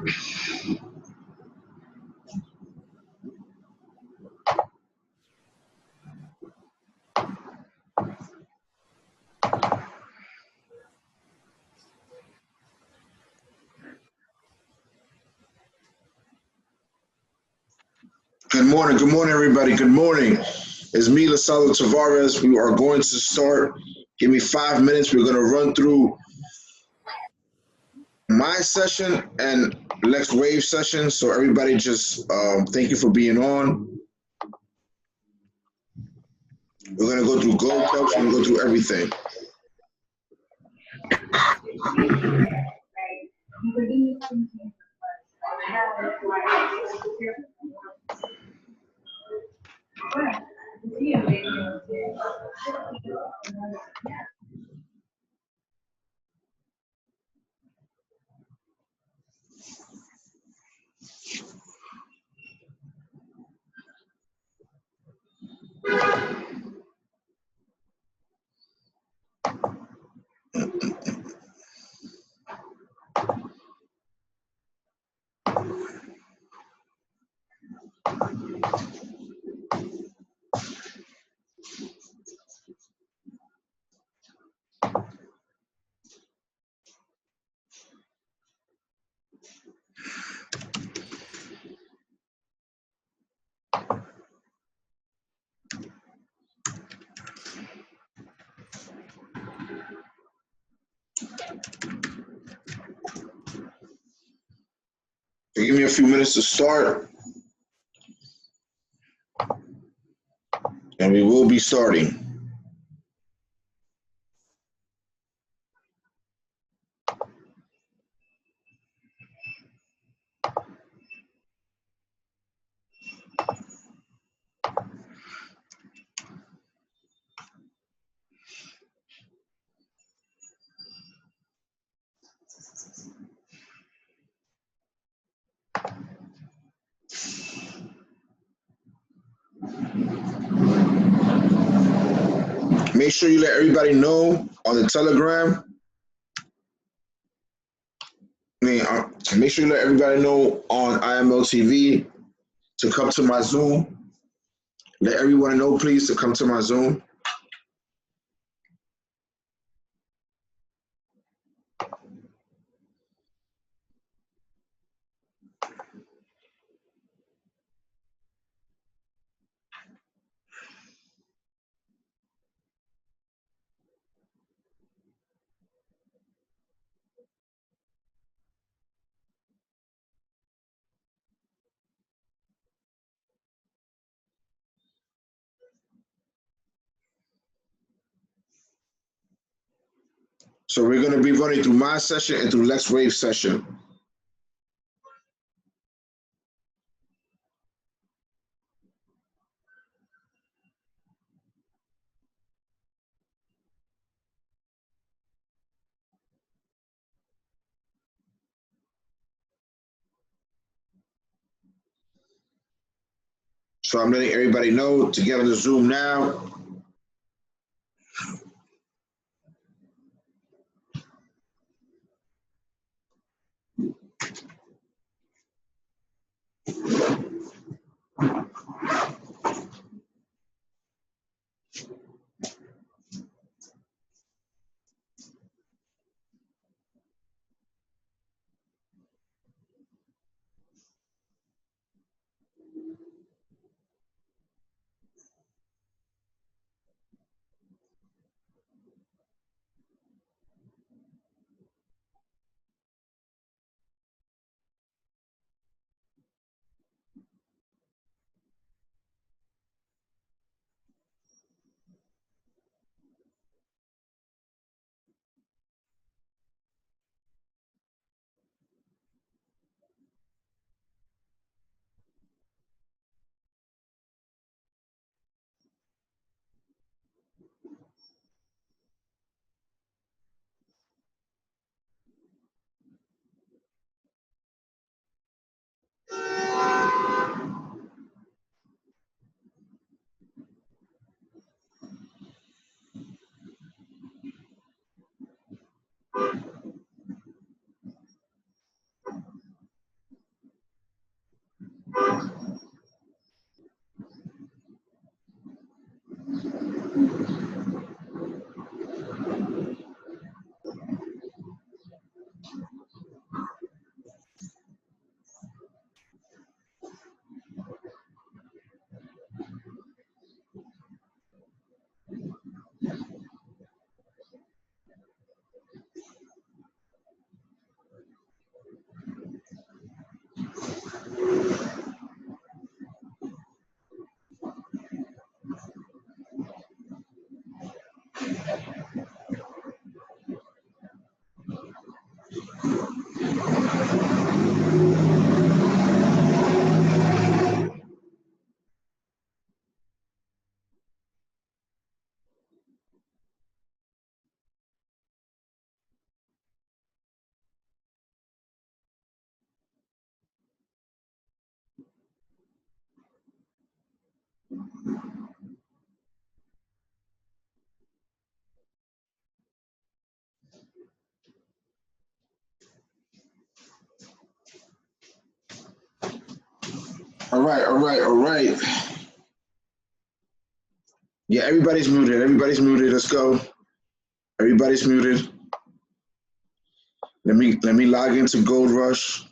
Good morning, everybody. Good morning. It's me, Lisaldo Tavarez. We are going to start. Give me 5 minutes. We're going to run through my session and next wave session. So everybody just thank you for being on. We're going to go through gold cups. We're going to go through everything. So give me a few minutes to start, and we will be starting. Make sure you let everybody know on the Telegram. Make sure you let everybody know on IML TV to come to my Zoom. Let everyone know, please, to come to my Zoom. So we're going to be running through my session and through Lex Wave session. So I'm letting everybody know to get on the Zoom now. All right, all right, all right. Yeah, everybody's muted. Everybody's muted. Let's go. Everybody's muted. Let me log into Gold Rush.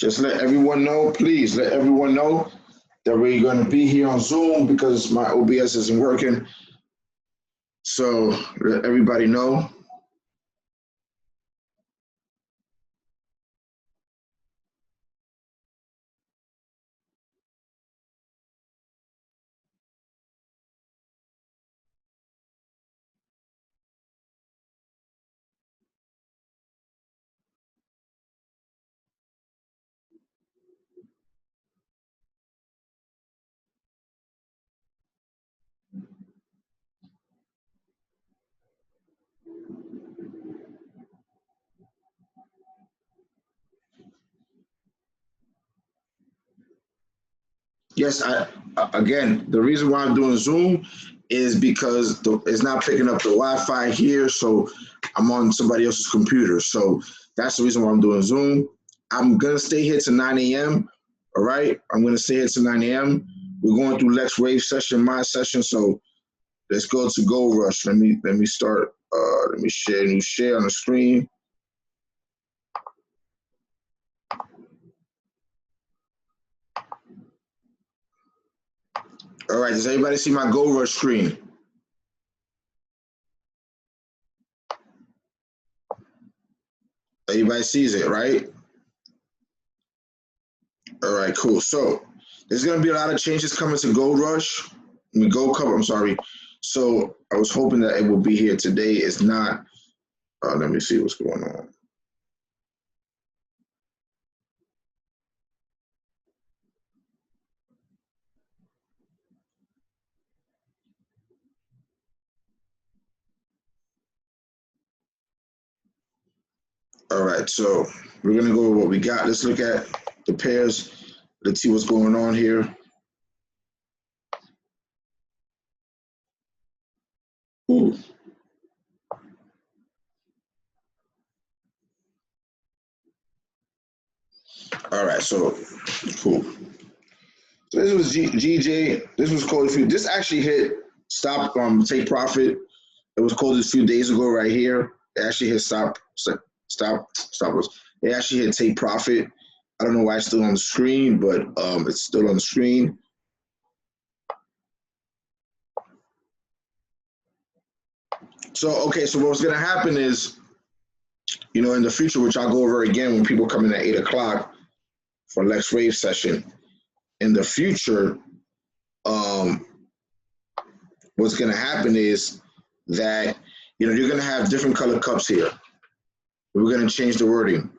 Just let everyone know, please let everyone know that we're going to be here on Zoom because my OBS isn't working. So let everybody know. Yes, again, the reason why I'm doing Zoom is because it's not picking up the Wi-Fi here, so I'm on somebody else's computer. So that's the reason why I'm doing Zoom. I'm gonna stay here to 9 a.m. All right, I'm gonna stay here to 9 a.m. We're going through Lex Rave session, my session. So let's go to Gold Rush. Let me start. Let me share on the screen. All right, does everybody see my Gold Rush screen? Everybody sees it, right? All right, cool. So there's gonna be a lot of changes coming to Gold Rush. I mean, Gold Cover. I'm sorry. So I was hoping that it will be here today. It's not. Let me see what's going on. All right, so we're gonna go over what we got. Let's look at the pairs. Let's see what's going on here. Ooh. All right, so cool. So this was GJ. This was called a few. This actually hit stop take profit. It was called a few days ago right here. It actually hit stop loss. It actually hit take profit. I don't know why it's still on the screen, but it's still on the screen. So okay, so what's gonna happen is, in the future, which I'll go over again when people come in at 8 o'clock for Lex Rave session. In the future, um, what's gonna happen is that you're gonna have different color cups here. We're gonna change the wording.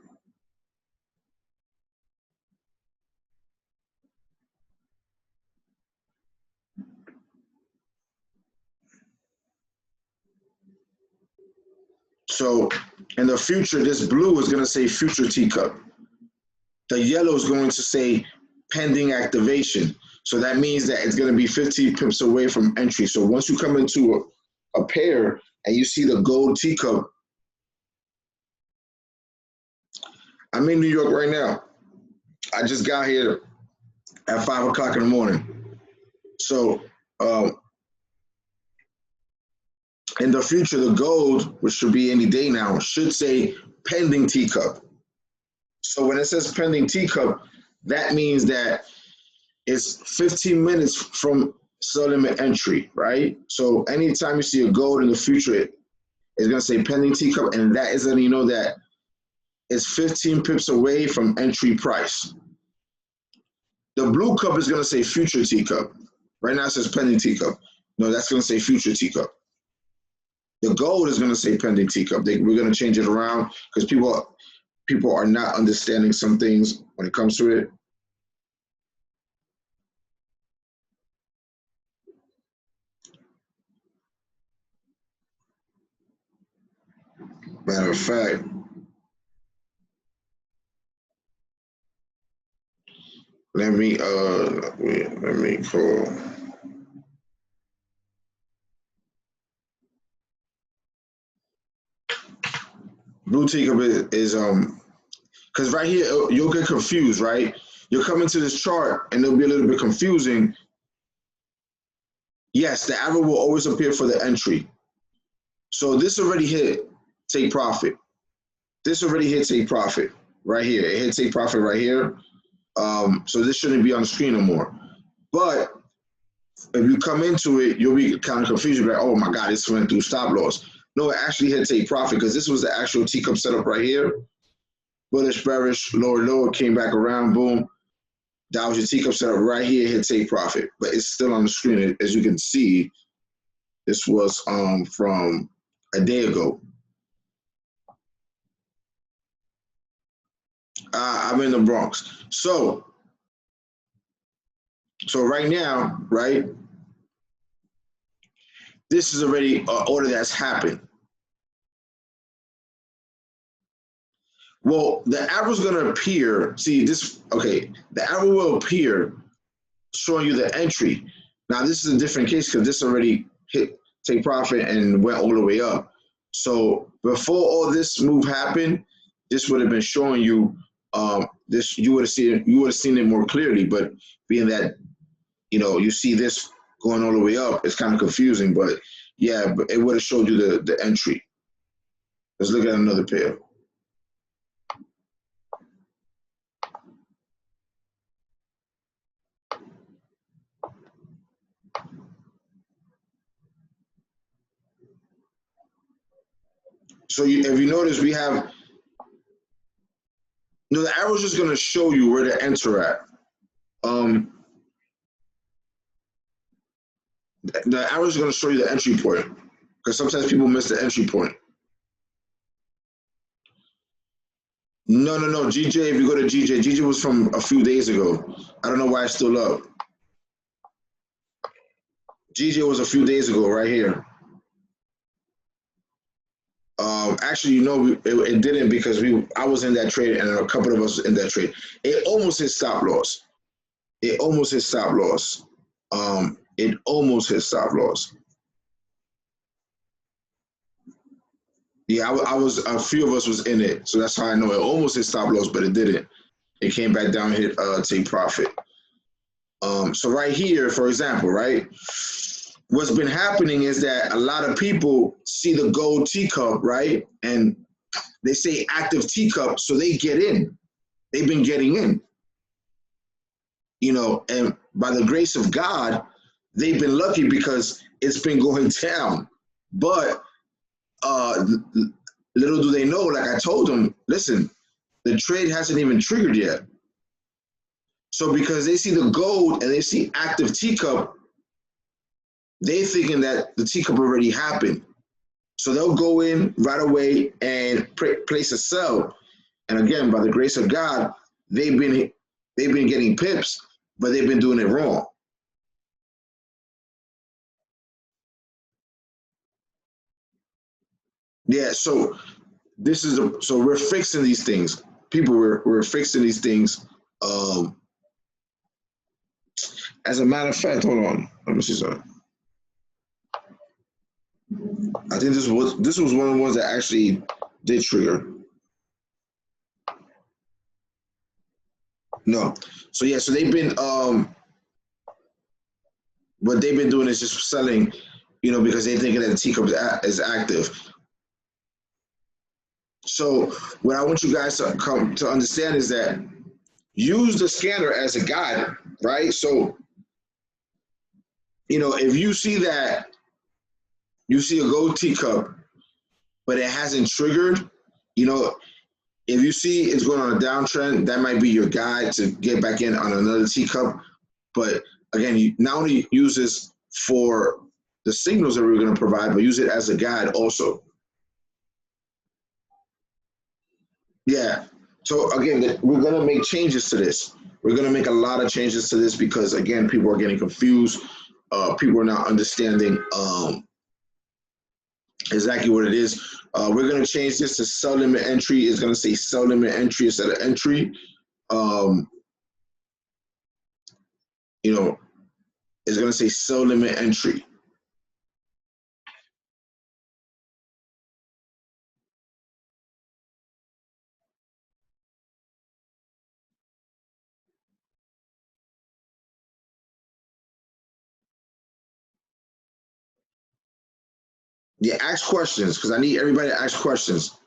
So in the future, this blue is going to say future teacup. The yellow is going to say pending activation. So that means that it's going to be 15 pips away from entry. So once you come into a pair and you see the gold teacup, I'm in New York right now. I just got here at 5 o'clock in the morning. So in the future, the gold, which should be any day now, should say pending teacup. So when it says pending teacup, that means that it's 15 minutes from sell limit entry, right? So anytime you see a gold in the future, it's going to say pending teacup, and that is letting you know that it's 15 pips away from entry price. The blue cup is going to say future teacup. Right now it says pending teacup. No, that's going to say future teacup. The gold is going to say pending teacup. We're going to change it around because people are not understanding some things when it comes to it. Matter of fact, let me call. Blue teacup is because right here you'll get confused, right? You'll come into this chart and it'll be a little bit confusing. Yes, the arrow will always appear for the entry. So this already hit take profit. This already hit take profit right here. It hit take profit right here. So this shouldn't be on the screen no more. But if you come into it, you'll be kind of confused. You'll be like, oh my God, this went through stop loss. No, it actually hit take profit because this was the actual teacup setup right here. Bullish, bearish, lower, lower, came back around, boom. That was your teacup setup right here, hit take profit. But it's still on the screen. As you can see, this was from a day ago. I'm in the Bronx. So right now, right, this is already an order that's happened. Well, the arrow is going to appear. See this? Okay, the arrow will appear showing you the entry. Now, this is a different case because this already hit take profit and went all the way up. So before all this move happened, this would have been showing you this. You would have seen it more clearly. But being that you see this going all the way up, it's kind of confusing. But yeah, but it would have showed you the entry. Let's look at another pair. So if you notice, we have the arrow is just going to show you where to enter at. The arrow is going to show you the entry point because sometimes people miss the entry point. No. GJ, if you go to GJ was from a few days ago. I don't know why it's still up. GJ was a few days ago right here. Actually, it didn't because I was in that trade and a couple of us in that trade. It almost hit stop loss. It almost hit stop loss. Yeah, I was a few of us was in it, so that's how I know it almost hit stop loss, but it didn't. It came back down, hit take profit. So right here, for example, right, what's been happening is that a lot of people see the gold teacup, right, and they say active teacup, so they get in. They've been getting in, and by the grace of God, they've been lucky because it's been going down. But little do they know, like I told them, listen, the trade hasn't even triggered yet. So because they see the gold and they see active teacup, they thinking that the teacup already happened. So they'll go in right away and place a sell. And again, by the grace of God, they've been getting pips, but they've been doing it wrong. Yeah, so so we're fixing these things. People, we're fixing these things. As a matter of fact, hold on. Let me see something. I think this was one of the ones that actually did trigger. No. So yeah, so they've been what they've been doing is just selling, because they thinking that the teacup is active. So what I want you guys to come to understand is that use the scanner as a guide, right? So if you see that, you see a gold teacup, but it hasn't triggered, if you see it's going on a downtrend, that might be your guide to get back in on another teacup. But again, you not only use this for the signals that we're going to provide, but use it as a guide also. Yeah. So again, we're going to make changes to this. We're going to make a lot of changes to this because, again, people are getting confused. People are not understanding exactly what it is. We're going to change this to sell limit entry. It's going to say sell limit entry instead of entry. It's going to say sell limit entry. Yeah, ask questions because I need everybody to ask questions.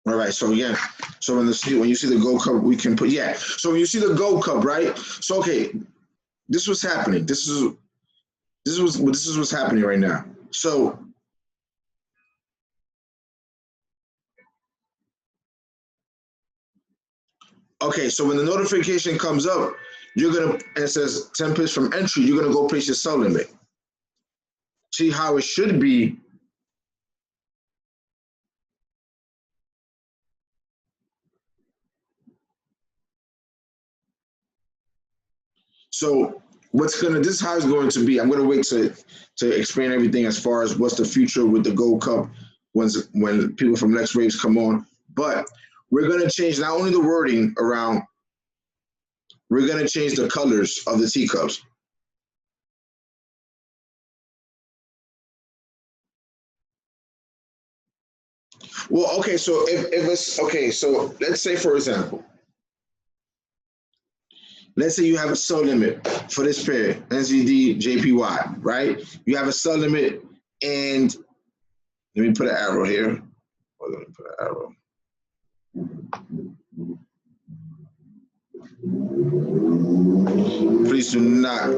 All right. So again, so when you see the gold cup, we can put So when you see the gold cup, right? So okay, this was happening. This is what's happening right now. So okay, so when the notification comes up, and it says 10 pips from entry, you're gonna go place your sell limit. See how it should be. So this is how it's going to be. I'm gonna wait to explain everything as far as what's the future with the gold cup when people from Next Waves come on. But we're gonna change not only the wording around, we're gonna change the colors of the teacups. Well, okay, so if it's okay, so let's say for example, let's say you have a sell limit for this pair, NZD JPY, right? You have a sell limit, and let me put an arrow here. Let me put an arrow. Please do not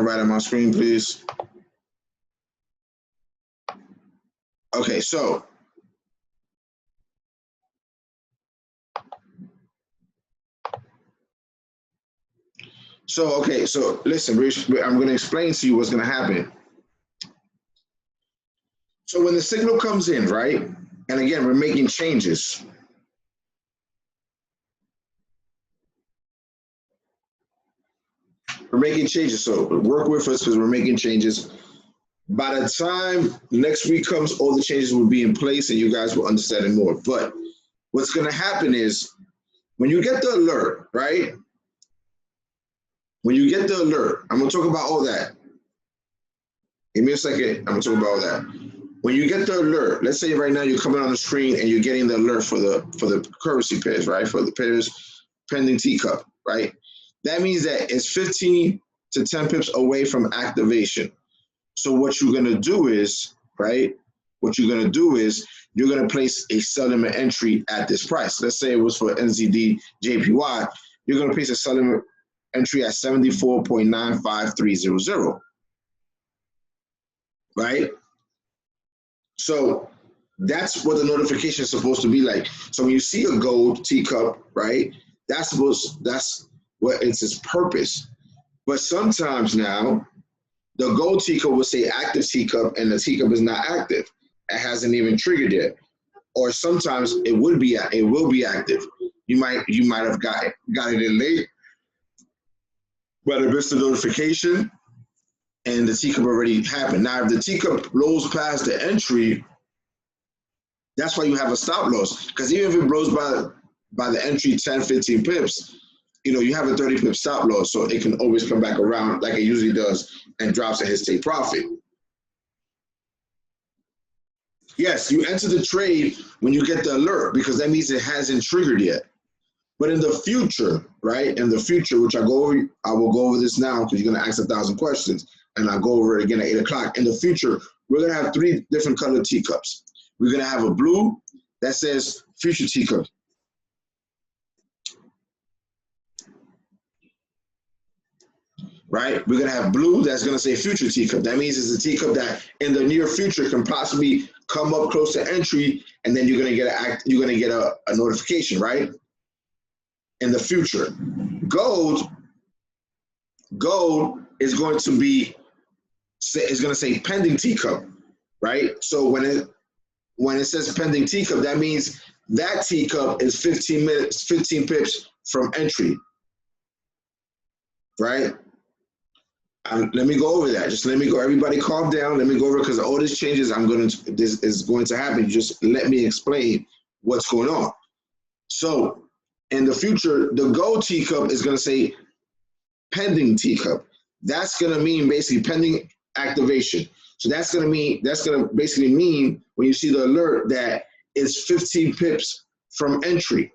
write on my screen, please. Okay, so listen, I'm going to explain to you what's going to happen. So when the signal comes in, right? And again, we're making changes. We're making changes. So work with us because we're making changes. By the time next week comes, all the changes will be in place and you guys will understand it more. But what's going to happen is when you get the alert, right? When you get the alert, I'm going to talk about all that. Give me a second. I'm going to talk about all that. When you get the alert, let's say right now you're coming on the screen and you're getting the alert for the currency pairs, right? For the pairs pending teacup, right? That means that it's 15 to 10 pips away from activation. So what you're going to do is, right? What you're going to do is you're going to place a sell limit entry at this price. Let's say it was for NZD JPY. You're going to place a sell limit entry at 74.95300. Right? So that's what the notification is supposed to be like. So when you see a gold teacup, right? That's what it's its purpose. But sometimes now the gold teacup will say active teacup and the teacup is not active. it hasn't even triggered yet. Or sometimes it will be active. You might have got it in late, but it missed the notification and the teacup already happened. Now, if the teacup blows past the entry, that's why you have a stop loss. Because even if it blows by the entry 10, 15 pips, you have a 30 pip stop loss, so it can always come back around like it usually does and drops a hit take profit. Yes, you enter the trade when you get the alert because that means it hasn't triggered yet. But in the future, right? In the future, which I will go over this now because you're gonna ask 1,000 questions, and I'll go over it again at 8 o'clock. In the future, we're gonna have 3 different colored teacups. We're gonna have a blue that says future teacup. Right? We're gonna have blue that's gonna say future teacup. That means it's a teacup that in the near future can possibly come up close to entry, and then you're gonna get a notification, right? In the future, gold is going to say pending teacup, right? So when it says pending teacup, that means that teacup is 15 pips from entry, right? Let me go over that. Just let me go. Everybody calm down. Let me go over because all these changes this is going to happen. Just let me explain what's going on. So in the future, the gold teacup is going to say pending teacup. That's going to mean basically pending activation. So that's going to basically mean when you see the alert that it's 15 pips from entry.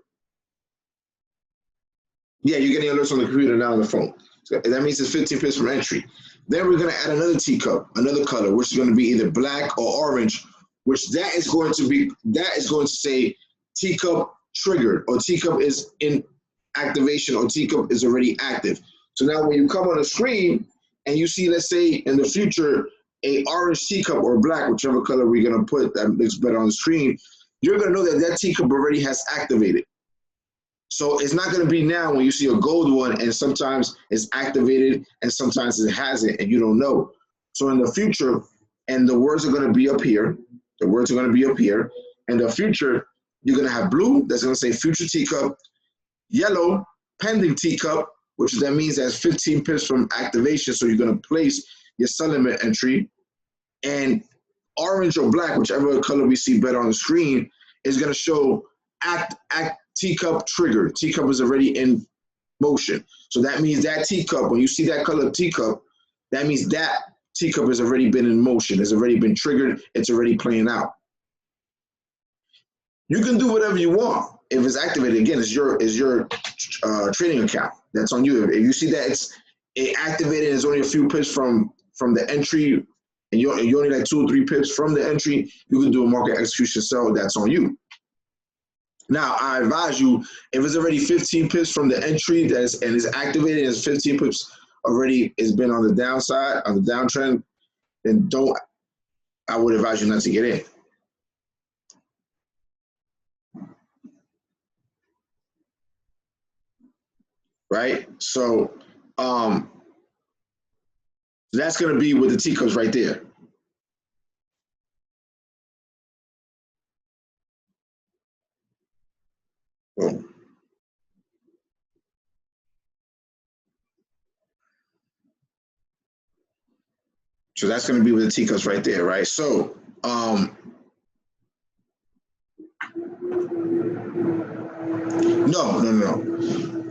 Yeah, you're getting alerts on the computer, not on the phone. So that means it's 15 pips from entry. Then we're going to add another teacup, another color, which is going to be either black or orange, which that is going to say teacup triggered, or teacup is in activation, or teacup is already active. So now when you come on the screen and you see, let's say in the future, a orange teacup or black, whichever color we're going to put that looks better on the screen, you're going to know that that teacup already has activated. So it's not going to be now when you see a gold one and sometimes it's activated and sometimes it hasn't and you don't know. So in the future, and the words are going to be up here. The words are going to be up here. In the future, you're going to have blue, that's going to say future teacup, yellow, pending teacup, which that means that's 15 pips from activation. So you're going to place your sell limit entry. And orange or black, whichever color we see better on the screen, is going to show teacup trigger. Teacup is already in motion. So that means that teacup, when you see that color teacup, that means that teacup has already been in motion. It's already been triggered. It's already playing out. You can do whatever you want. If it's activated, again, it's your trading account. That's on you. If you see that it activated and it's only a few pips from the entry, and you're only like 2 or 3 pips from the entry, you can do a market execution sell. That's on you. Now, I advise you, if it's already 15 pips from the entry and is activated, and it's 15 pips already, it's been on the downside, on the downtrend, then I would advise you not to get in. Right? So that's going to be with the teacups right there. Boom. So that's going to be with the teacups right there, right? So no.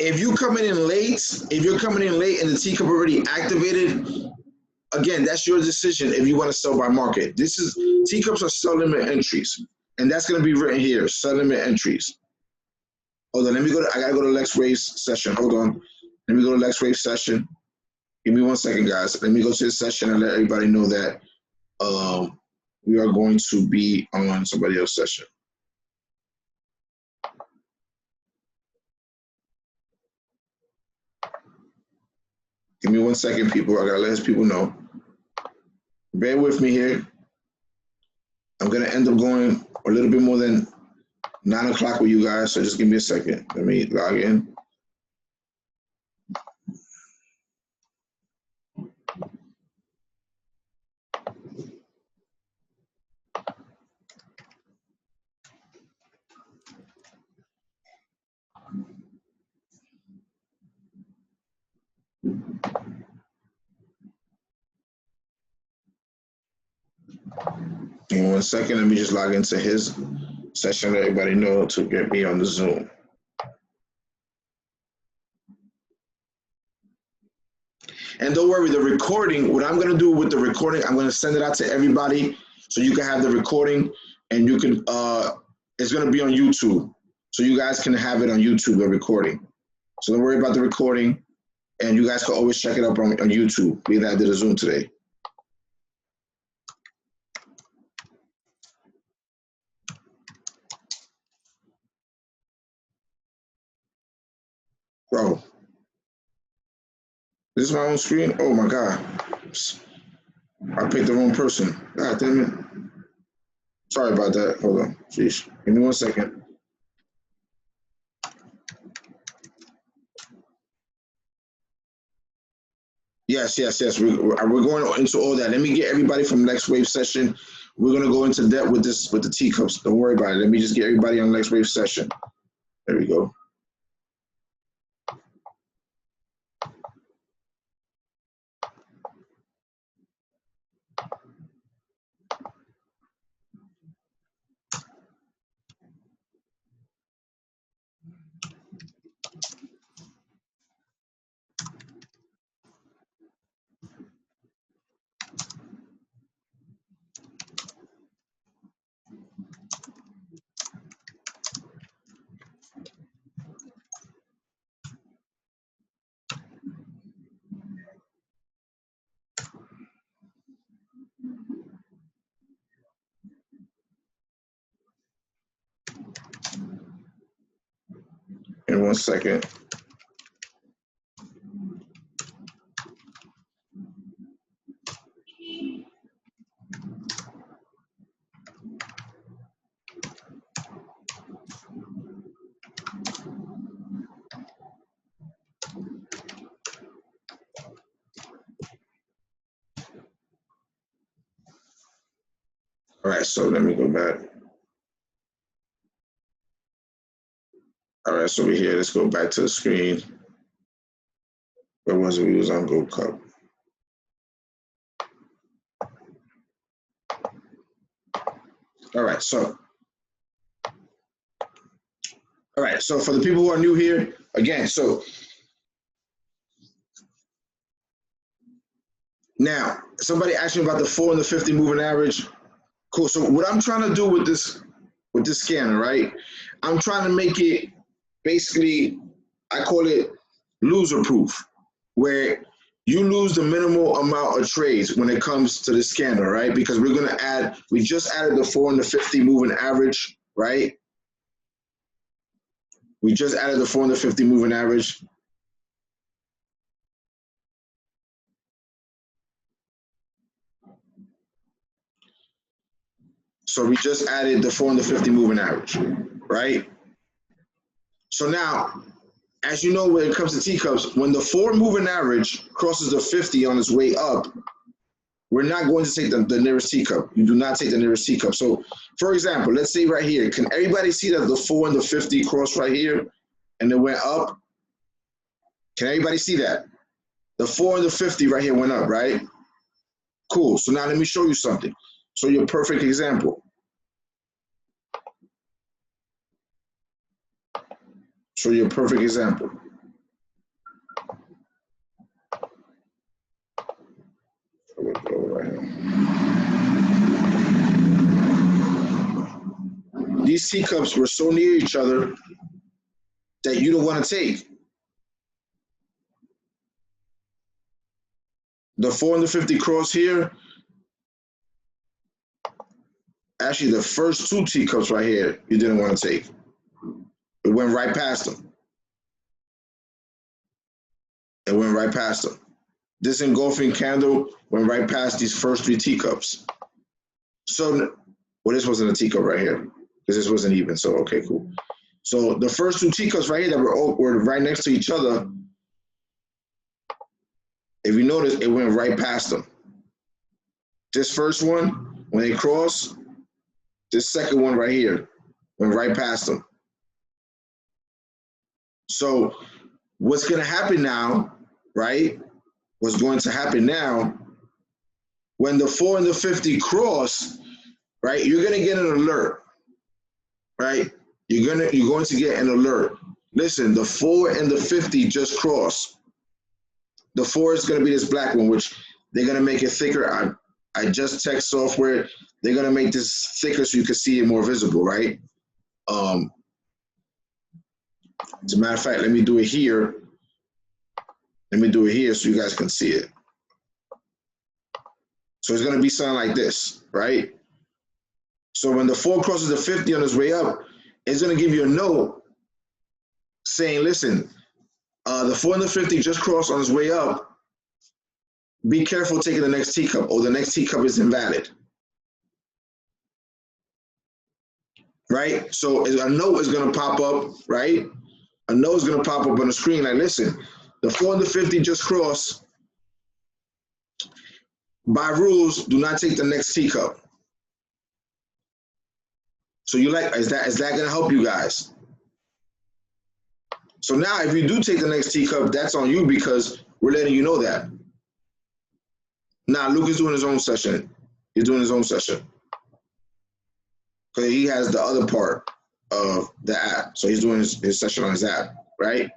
If you're coming in late and the teacup already activated, again, that's your decision if you want to sell by market. Teacups are sell limit entries, and that's going to be written here, sell limit entries. Hold on, I gotta go to Lex Wave's session. Hold on. Let me go to Lex Wave's session. Give me 1 second, guys. Let me go to this session and let everybody know that we are going to be on somebody else's session. Give me 1 second, people. I gotta let his people know. Bear with me here. I'm gonna end up going a little bit more than 9 o'clock with you guys, so just give me a second. Let me log in. Give me 1 second. Let me just log into his session. Let everybody know to get me on the Zoom. And don't worry, the recording, what I'm going to do with the recording, I'm going to send it out to everybody so you can have the recording, and you can, it's going to be on YouTube. So you guys can have it on YouTube, the recording. So don't worry about the recording, and you guys can always check it up on YouTube. We did a Zoom today. Bro, this is my own screen? Oh my God. I picked the wrong person. God damn it. Sorry about that. Hold on. Jeez. Give me 1 second. Yes. We're going into all that. Let me get everybody from Next Wave session. We're going to go into depth with this, with the teacups. Don't worry about it. Let me just get everybody on Next Wave session. There we go. In 1 second. All right, so let me go back. All right, so we're here. Let's go back to the screen. Where was it? We was on Gold Cup. All right, so for the people who are new here, again, so now somebody asked me about the 4 and the 50 moving average. Cool. So what I'm trying to do with this scanner, right? I'm trying to make it basically, I call it loser proof, where you lose the minimal amount of trades when it comes to the scanner, right? Because we're gonna add, we just added the 4 and the 50 moving average, right? We just added the 4 and the 50 moving average. So we just added the 4 and the 50 moving average, right? So now, as you know, when it comes to teacups, when the 4 moving average crosses the 50 on its way up, we're not going to take the nearest teacup. You do not take the nearest teacup. So, for example, let's say right here, can everybody see that the 4 and the 50 crossed right here and it went up? Can everybody see that? The 4 and the 50 right here went up, right? Cool. So now let me show you something. So your perfect example. Show you a perfect example. These teacups were so near each other that you don't want to take. The 4 and the 50 cross here. Actually, the first 2 teacups right here, you didn't want to take. It went right past them. It went right past them. This engulfing candle went right past these first 3 teacups. So, well, this wasn't a teacup right here because this wasn't even. So, okay, cool. So the first 2 teacups right here that were right next to each other, if you notice, it went right past them. This first one, when they cross, this second one right here went right past them. So what's going to happen now, right? What's going to happen now, when the 4 and the 50 cross, right? You're gonna get an alert, right? You're going to get an alert. Listen, the 4 and the 50 just crossed. The 4 is gonna be this black one, which they're gonna make it thicker. I just text software. They're gonna make this thicker so you can see it more visible, right? As a matter of fact, let me do it here. Let me do it here so you guys can see it. So it's gonna be something like this, right? So when the 4 crosses the 50 on its way up, it's gonna give you a note saying, listen, the 4 and the 50 just crossed on its way up. Be careful taking the next teacup, or the next teacup is invalid. Right? So a note is gonna pop up, right? A note is gonna pop up on the screen like, listen, the 4 and the 50 just crossed. By rules, do not take the next teacup. So you like, is that gonna help you guys? So now if you do take the next teacup, that's on you because we're letting you know that. Now Luke is doing his own session. He's doing his own session. Because he has the other part of the app. So he's doing his session on his app, right?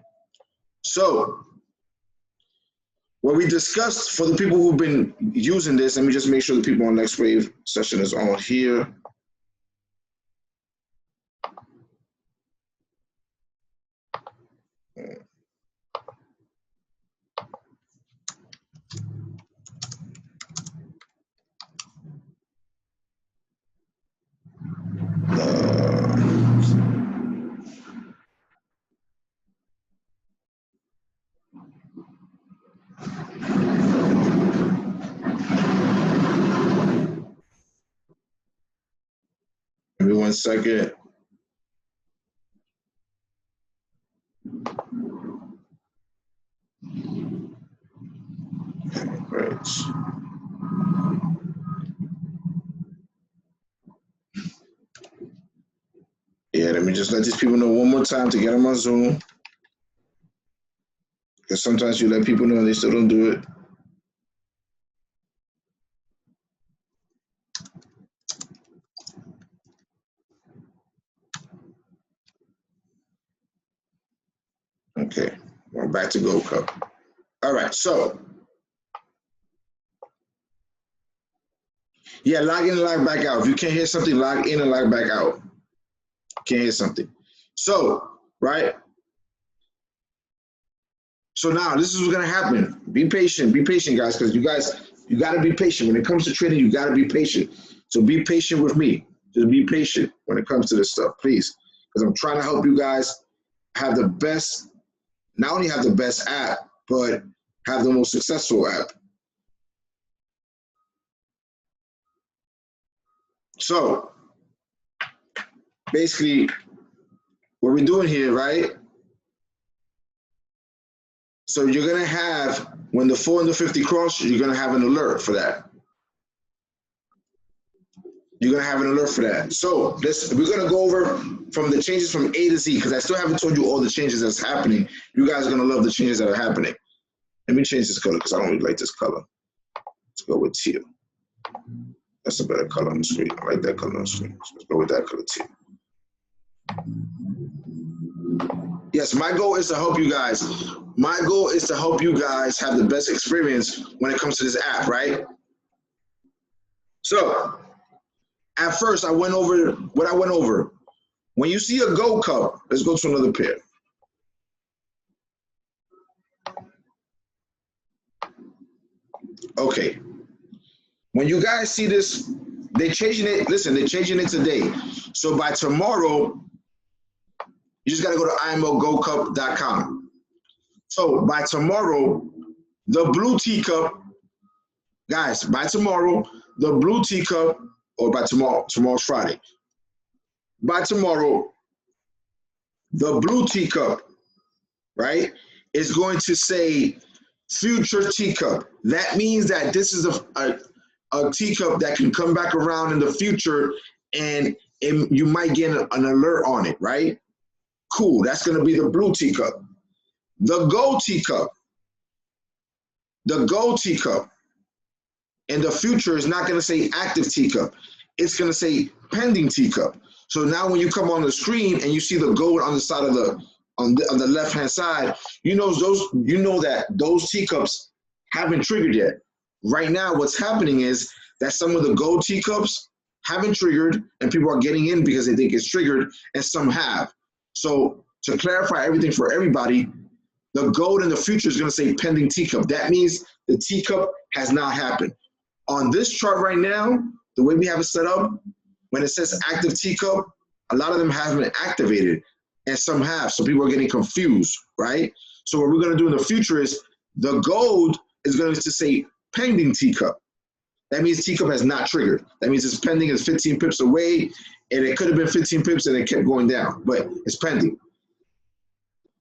So what we discussed for the people who've been using this, let me just make sure the people on Next Wave session is on here. Give me 1 second. Great. Yeah, let me just let these people know one more time to get on my Zoom. Because sometimes you let people know and they still don't do it. Okay, we're back to Gold Cup. All right, so. Yeah, log in and log back out. If you can't hear something, log in and log back out. Can't hear something. So, right? So now this is what's gonna happen. Be patient, guys, because you gotta be patient. When it comes to trading, you gotta be patient. So be patient with me. Just be patient when it comes to this stuff, please. Because I'm trying to help you guys have the best, not only have the best app, but have the most successful app. So basically, what we're doing here, right? So you're gonna have, when the 4 and the 50 cross, you're gonna have an alert for that. You're gonna have an alert for that. So we're gonna go over from the changes from A to Z, because I still haven't told you all the changes that's happening. You guys are gonna love the changes that are happening. Let me change this color because I don't really like this color. Let's go with teal. That's a better color on the screen. I like that color on the screen. So let's go with that color teal. Yes, my goal is to help you guys. My goal is to help you guys have the best experience when it comes to this app, right? So at first I went over what I went over. When you see a gold cup, let's go to another pair. Okay. When you guys see this, they're changing it. Listen, they're changing it today. So by tomorrow, you just got to go to imogoldcup.com. So by tomorrow, the blue teacup, guys, by tomorrow, the blue teacup, or by tomorrow's Friday. By tomorrow, the blue teacup, right, is going to say future teacup. That means that this is a teacup that can come back around in the future, and you might get an alert on it, right? Cool, that's gonna be the blue teacup. The gold teacup in the future is not gonna say active teacup. it's going to say pending teacup. So now when you come on the screen and you see the gold on the side of on the left hand side, you know that those teacups haven't triggered yet. Right now, what's happening is that some of the gold teacups haven't triggered, and people are getting in because they think it's triggered, and some have. So to clarify everything for everybody, the gold in the future is going to say pending teacup. That means the teacup has not happened. On this chart right now, the way we have it set up, when it says active teacup, a lot of them haven't been activated, and some have. So people are getting confused, right? So what we're going to do in the future is the gold is going to say pending teacup. That means teacup has not triggered. That means it's pending, it's 15 pips away, and it could have been 15 pips and it kept going down, but it's pending.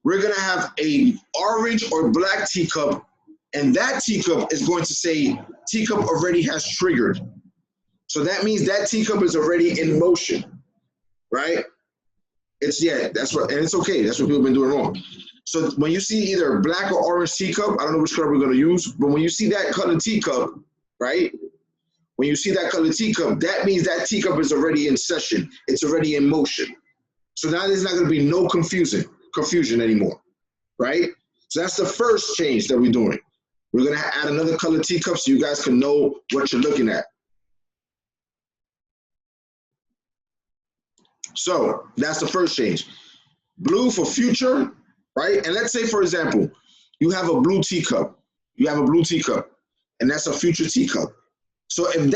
We're going to have a orange or black teacup, and that teacup is going to say teacup already has triggered. So that means that teacup is already in motion, right? That's what, and it's okay. That's what people have been doing wrong. So when you see either black or orange teacup, I don't know which color we're going to use, but when you see that color teacup, right? When you see that color teacup, that means that teacup is already in session. It's already in motion. So now there's not going to be no confusion anymore, right? So that's the first change that we're doing. We're going to add another color teacup so you guys can know what you're looking at. So that's the first change. Blue for future, right? And let's say, for example, you have a blue teacup. You have a blue teacup, and that's a future teacup. So if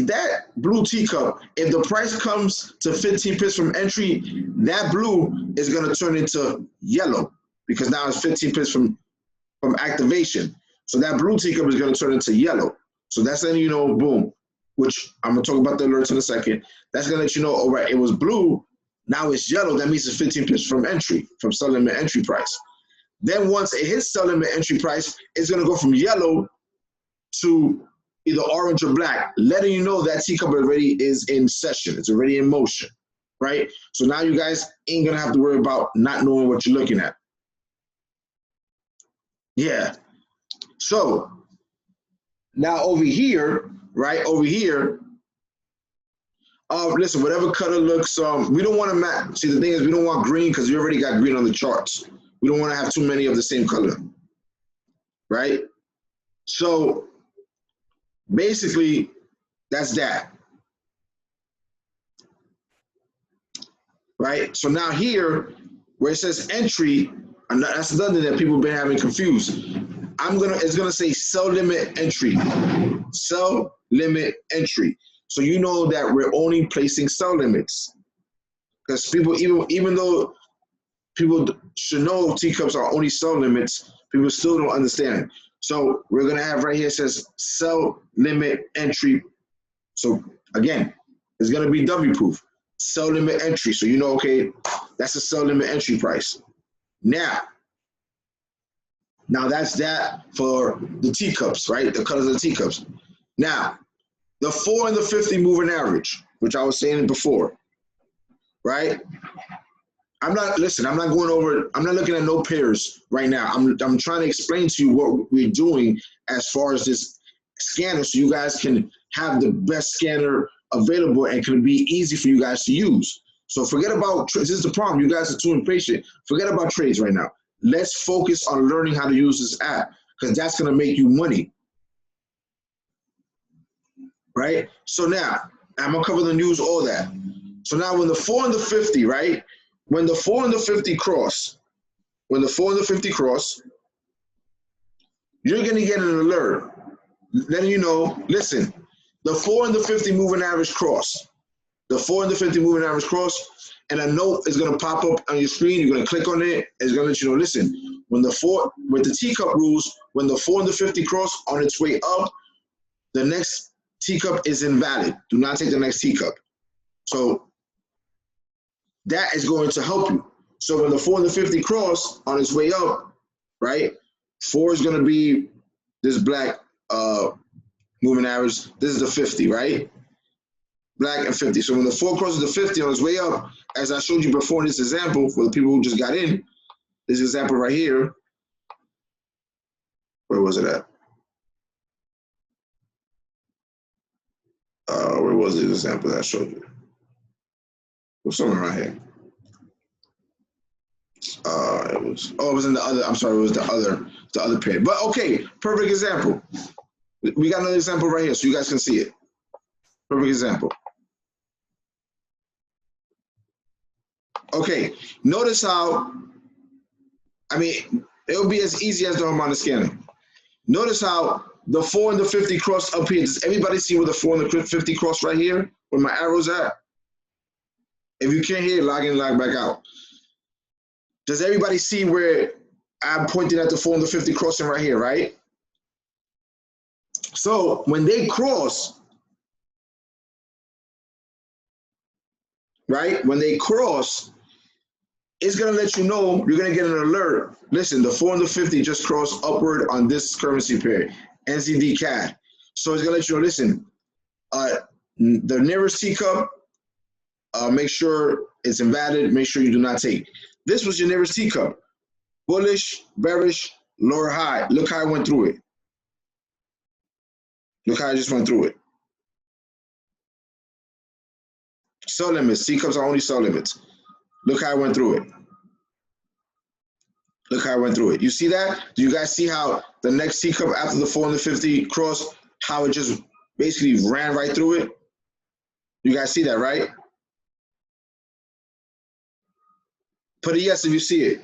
that blue teacup, if the price comes to 15 pips from entry, that blue is going to turn into yellow because now it's 15 pips from activation. So that blue teacup is going to turn into yellow. So that's letting you know, boom, which I'm going to talk about the alerts in a second. That's going to let you know, all right, it was blue, now it's yellow. That means it's 15 pips from entry, from sell limit entry price. Then once it hits sell limit entry price, it's going to go from yellow to either orange or black, letting you know that teacup already is in session. It's already in motion, right? So now you guys ain't going to have to worry about not knowing what you're looking at. Yeah. So now over here, right, over here, listen, whatever color looks, we don't want to match. See, the thing is, we don't want green because we already got green on the charts. We don't want to have too many of the same color, right? So basically, that's that, right? So now here, where it says entry, and that's another thing that people have been having confused. It's gonna say sell limit entry, sell limit entry. So you know that we're only placing sell limits, because people, even though people should know teacups are only sell limits, people still don't understand. So we're gonna have right here, it says sell limit entry. So again, it's gonna be W proof, sell limit entry. So you know, okay, that's a sell limit entry price. Now that's that for the teacups, right? The colors of the teacups. Now, the 4 and the 50 moving average, which I was saying before, right? I'm not looking at no pairs right now. I'm trying to explain to you what we're doing as far as this scanner, so you guys can have the best scanner available and can be easy for you guys to use. So forget about trades. This is the problem. You guys are too impatient. Forget about trades right now. Let's focus on learning how to use this app, because that's going to make you money, right? So now, I'm going to cover the news, all that. So now when the 4 and the 50, right? When the 4 and the 50 cross, you're going to get an alert letting you know, listen, the 4 and the 50 moving average cross. The 4 and the 50 moving average cross, and a note is going to pop up on your screen. You're going to click on it. It's going to let you know, listen, when the 4, with the teacup rules, when the 4 and the 50 cross on its way up, the next teacup is invalid. Do not take the next teacup. So that is going to help you. So when the 4 and the 50 cross on its way up, right, 4 is going to be this black moving average. This is the 50, right? Black and 50. So when the 4 crosses the 50 on its way up, as I showed you before in this example, for the people who just got in, this example right here, where was it at? Where was the example that I showed you? It was somewhere around here. It was in the other. I'm sorry, it was the other page. But okay, perfect example. We got another example right here, so you guys can see it. Perfect example. Okay, notice how. I mean, it'll be as easy as the harmonic scanning. Notice how the 4 and the 50 cross up here. Does everybody see where the 4 and the 50 cross right here? Where my arrow's at? If you can't hear it, log in, log back out. Does everybody see where I'm pointing at the 4 and the 50 crossing right here, right? So when they cross, right? When they cross, it's gonna let you know, you're gonna get an alert. Listen, the 4 and the 50 just crossed upward on this currency pair, NZD CAD. So it's gonna let you know, listen, the nearest teacup, make sure it's invalid, make sure you do not take. This was your nearest teacup. Bullish, bearish, lower high. Look how I went through it. Look how I just went through it. Sell limits. Teacups are only sell limits. Look how I went through it. Look how I went through it. You see that? Do you guys see how the next teacup after the 4 and the 50 cross, how it just basically ran right through it? You guys see that, right? Put a yes if you see it.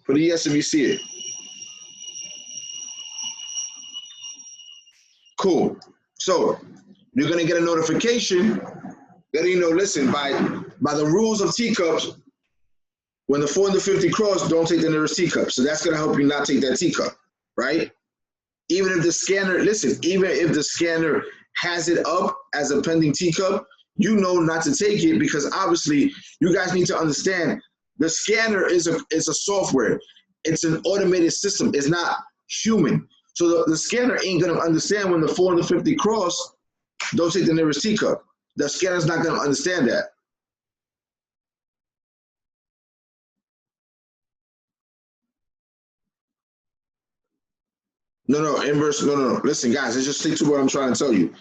Put a yes if you see it. Cool. So you're gonna get a notification letting you know, listen, by the rules of teacups, when the 4 and the 50 cross, don't take the nearest teacup. So that's gonna help you not take that teacup, right? Even if the scanner, listen, even if the scanner has it up as a pending teacup, you know not to take it because obviously you guys need to understand the scanner is a software. It's an automated system. It's not human. So the scanner ain't gonna understand when the 4 and the 50 cross, don't take the nearest teacup. The scanner's not gonna understand that. No, inverse, no. Listen, guys, let's just stick to what I'm trying to tell you.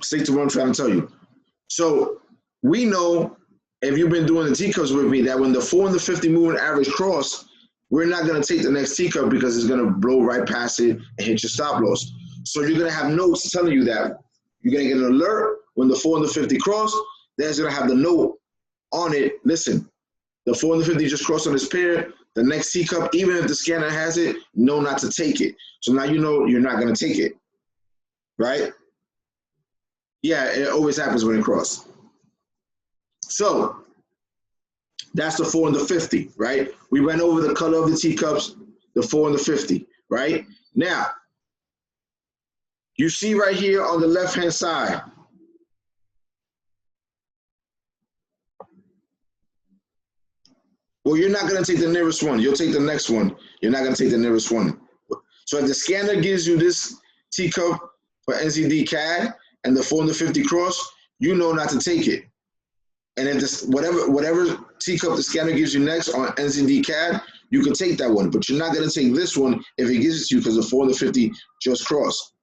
Stick to what I'm trying to tell you. So we know, if you've been doing the teacups with me, that when the 4 and the 50 moving average cross, we're not going to take the next teacup because it's going to blow right past it and hit your stop loss. So you're going to have notes telling you that. You're going to get an alert when the 4 and the 50 cross. Then it's going to have the note on it. Listen, the 4 and the 50 just crossed on this pair. The next teacup, even if the scanner has it, know not to take it. So now you know you're not going to take it, right? Yeah, it always happens when it crosses. So that's the 4 and the 50, right? We went over the color of the teacups, the 4 and the 50, right? Now, you see right here on the left-hand side, well, you're not going to take the nearest one. You'll take the next one. You're not going to take the nearest one. So if the scanner gives you this teacup for NZD CAD and the 4 and the 50 cross, you know not to take it. And if this, whatever teacup the scanner gives you next on NZD CAD, you can take that one. But you're not going to take this one if it gives it to you because the 4 and the 50 just crossed.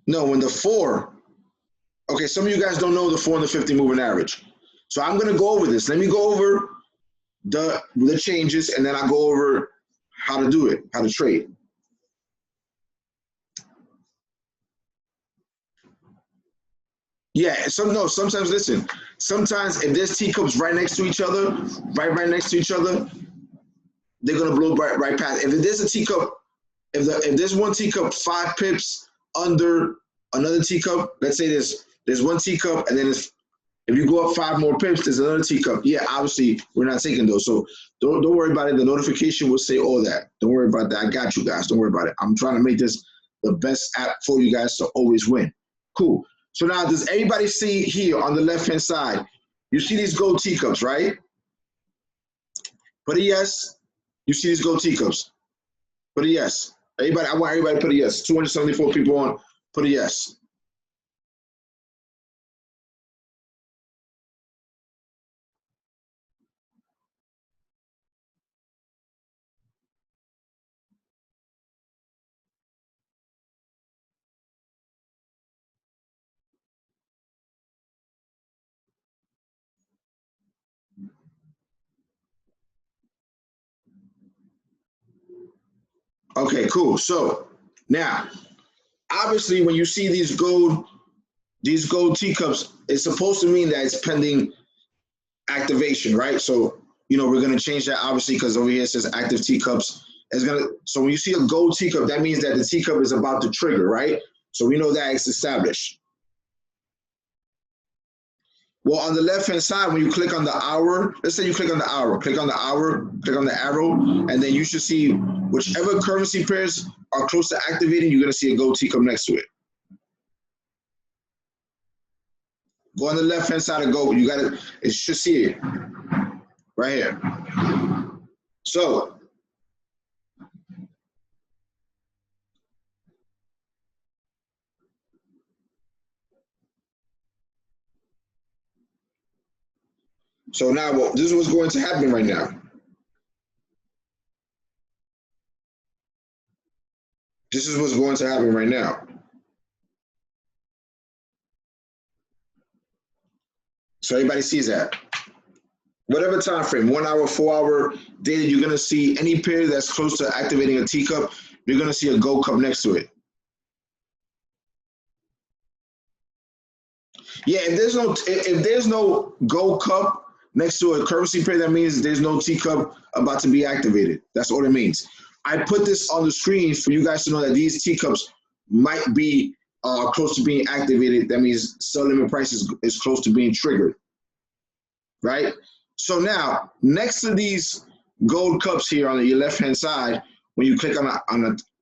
No, when the 4, okay, some of you guys don't know the 4 and the 50 moving average. So I'm going to go over this. Let me go over the changes, and then I'll go over how to do it, how to trade. Yeah, sometimes listen, sometimes if there's teacups right next to each other, right next to each other, they're gonna blow right past. If there's a teacup, if there's one teacup 5 pips under another teacup, let's say there's one teacup and then if you go up 5 more pips, there's another teacup. Yeah, obviously we're not taking those. So don't worry about it. The notification will say all that. Don't worry about that. I got you guys. Don't worry about it. I'm trying to make this the best app for you guys to always win. Cool. So now does everybody see here on the left-hand side, you see these gold teacups, right? Put a yes. You see these gold teacups. Put a yes. Everybody, I want everybody to put a yes. 274 people on, put a yes. Okay, cool. So now, obviously, when you see these gold teacups, it's supposed to mean that it's pending activation, right? So, we're gonna change that obviously because over here it says active teacups. So when you see a gold teacup, that means that the teacup is about to trigger, right? So we know that it's established. Well, on the left-hand side, when you click on the hour, let's say you click on the hour, click on the hour, click on the arrow, and then you should see whichever currency pairs are close to activating, you're gonna see a gold teacup next to it. Go on the left-hand side of gold. It should see it right here. So now, this is what's going to happen right now. This is what's going to happen right now. So everybody sees that. Whatever time frame, 1 hour, 4 hour data, you're gonna see any pair that's close to activating a teacup, you're gonna see a gold cup next to it. Yeah, if there's no gold cup next to a currency pair, that means there's no teacup about to be activated. That's all it means. I put this on the screen for you guys to know that these teacups might be close to being activated. That means sell limit price is close to being triggered, right? So now, next to these gold cups here on your left-hand side, when you click on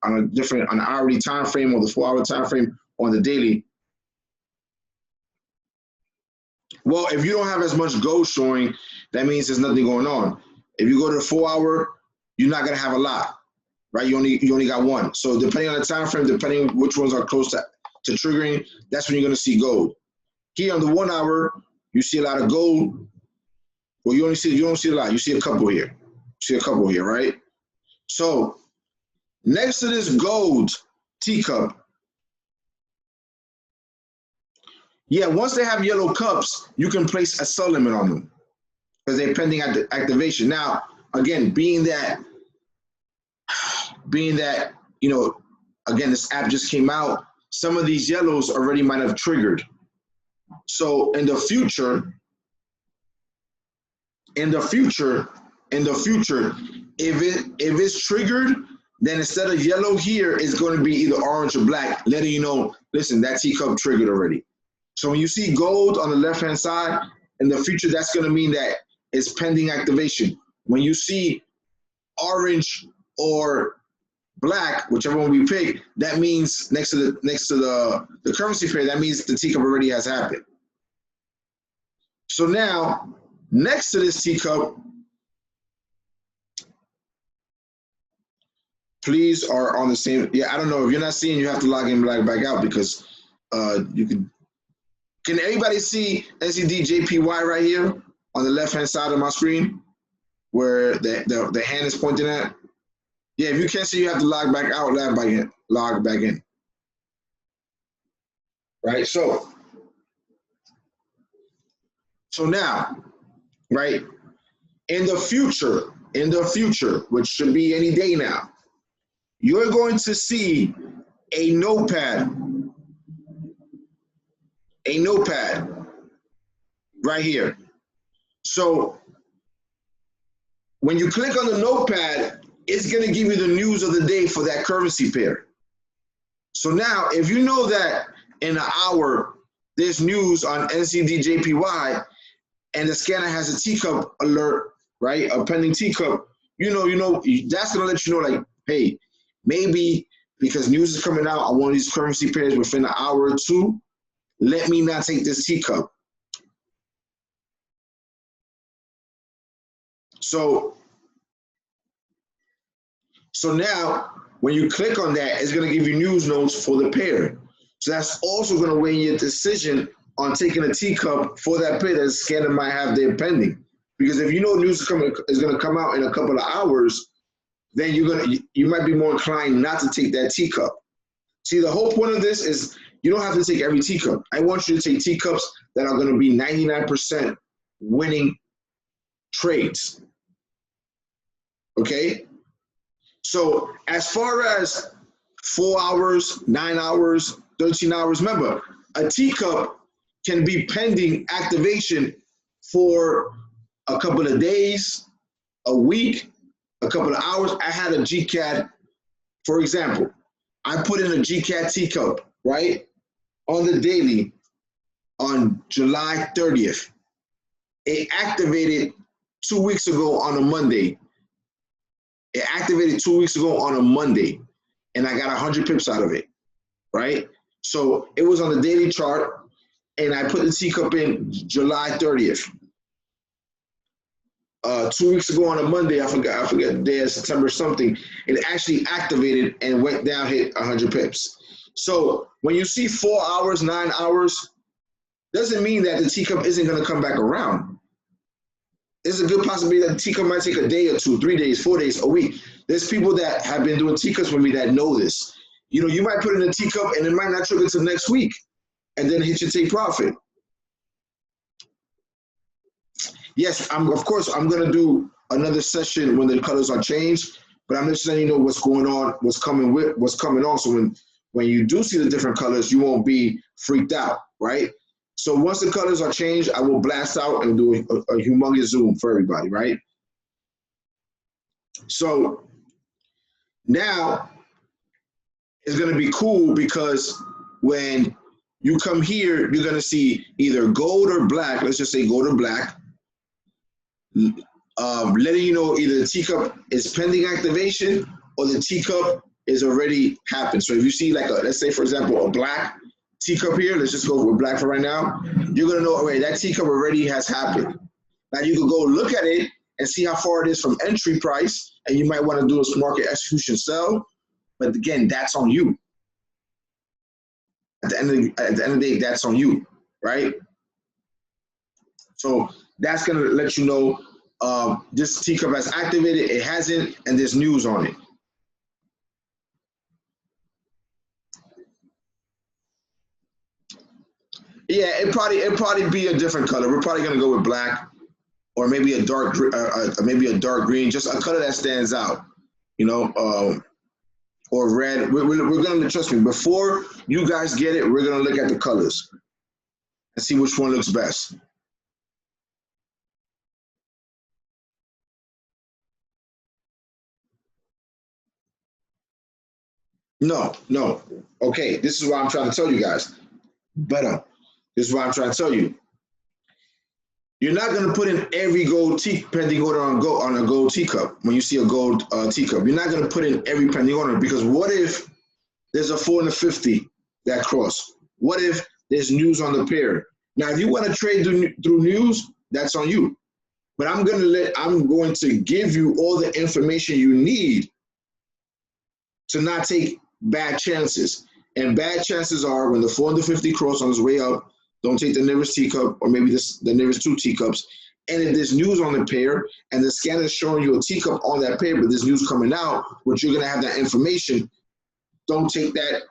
an hourly time frame or the 4 hour time frame on the daily, well, if you don't have as much gold showing, that means there's nothing going on. If you go to the 4 hour, you're not gonna have a lot, right? You only got one. So depending on the time frame, depending on which ones are close to triggering, that's when you're gonna see gold. Here on the 1 hour, you see a lot of gold. Well, you don't see a lot. You see a couple here. Right? So next to this gold teacup, yeah, once they have yellow cups, you can place a sell limit on them because they're pending activation. Now, again, being that, again, this app just came out, some of these yellows already might have triggered. So in the future, if it's triggered, then instead of yellow here, it's going to be either orange or black, letting you know, listen, that teacup triggered already. So when you see gold on the left-hand side, in the future, that's going to mean that it's pending activation. When you see orange or black, whichever one we pick, that means next to the currency pair, that means the teacup already has happened. So now, next to this teacup, please are on the same. Yeah, I don't know if you're not seeing, you have to log in, back out because you can. Can everybody see NCDJPY right here on the left-hand side of my screen, where the hand is pointing at? Yeah, if you can't see, you have to log back out, log back in. Right. So now, right, in the future, which should be any day now, you're going to see a notepad right here. So when you click on the notepad, it's going to give you the news of the day for that currency pair. So now, if you know that in an hour, there's news on NCDJPY and the scanner has a teacup alert, right? A pending teacup, that's going to let you know, like, hey, maybe because news is coming out on one of these currency pairs within an hour or two, let me not take this teacup. So now, when you click on that, it's going to give you news notes for the pair. So that's also going to weigh in your decision on taking a teacup for that pair that the scanner might have there pending. Because if you know news is going to come out in a couple of hours, then you might be more inclined not to take that teacup. See, the whole point of this is you don't have to take every teacup. I want you to take teacups that are going to be 99% winning trades. Okay? So as far as 4 hours, 9 hours, 13 hours, remember, a teacup can be pending activation for a couple of days, a week, a couple of hours. I had a GCAT, for example. I put in a GCAT teacup, right, on the daily on July 30th. It activated 2 weeks ago on a Monday. It activated 2 weeks ago on a Monday, and I got 100 pips out of it, right? So it was on the daily chart, and I put the teacup in July 30th. 2 weeks ago on a Monday, I forget the day of September something, it actually activated and went down, hit 100 pips. So when you see 4 hours, 9 hours, doesn't mean that the teacup isn't going to come back around. There's a good possibility that the teacup might take a day or 2, 3 days, 4 days, a week. There's people that have been doing teacups with me that know this. You know, you might put in a teacup and it might not trigger until next week, and then hit your take profit. Yes, of course, I'm going to do another session when the colors are changed, but I'm just letting you know what's going on, what's coming on. So when you do see the different colors, you won't be freaked out, right? So once the colors are changed, I will blast out and do a humongous zoom for everybody, right? So now it's going to be cool because when you come here, you're going to see either gold or black. Let's just say gold or black. Letting you know either the teacup is pending activation or the teacup is already happened. So if you see like let's say for example, a black teacup here, let's just go with black for right now, you're gonna know, wait, that teacup already has happened. Now you can go look at it and see how far it is from entry price, and you might want to do a market execution sell, but again, that's on you. At the end of the day, that's on you, right? So that's gonna let you know this teacup has activated, it hasn't, and there's news on it. Yeah, it probably be a different color. We're probably gonna go with black, or maybe a dark green, just a color that stands out, you know, or red. We're gonna, trust me, before you guys get it, we're gonna look at the colors and see which one looks best. No. Okay, this is what I'm trying to tell you guys. Better. This is what I'm trying to tell you. You're not going to put in every gold pending order on a gold teacup. When you see a gold teacup, you're not going to put in every pending order, because what if there's a 4 and a 50 that cross? What if there's news on the pair? Now, if you want to trade through news, that's on you. But I'm going to give you all the information you need to not take bad chances. And bad chances are when the 4 and the 50 cross on its way up, don't take the nearest teacup, or maybe the nearest 2 teacups. And if there's news on the pair and the scanner is showing you a teacup on that pair, but there's news coming out, which you're going to have that information, don't take that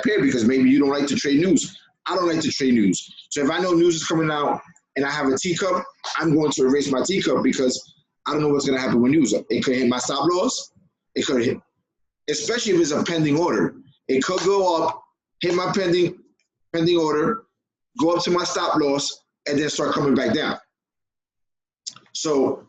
pair, because maybe you don't like to trade news. I don't like to trade news. So if I know news is coming out and I have a teacup, I'm going to erase my teacup, because I don't know what's going to happen with news. It could hit my stop loss. It could hit, especially if it's a pending order. It could go up, hit my pending order, go up to my stop loss, and then start coming back down. So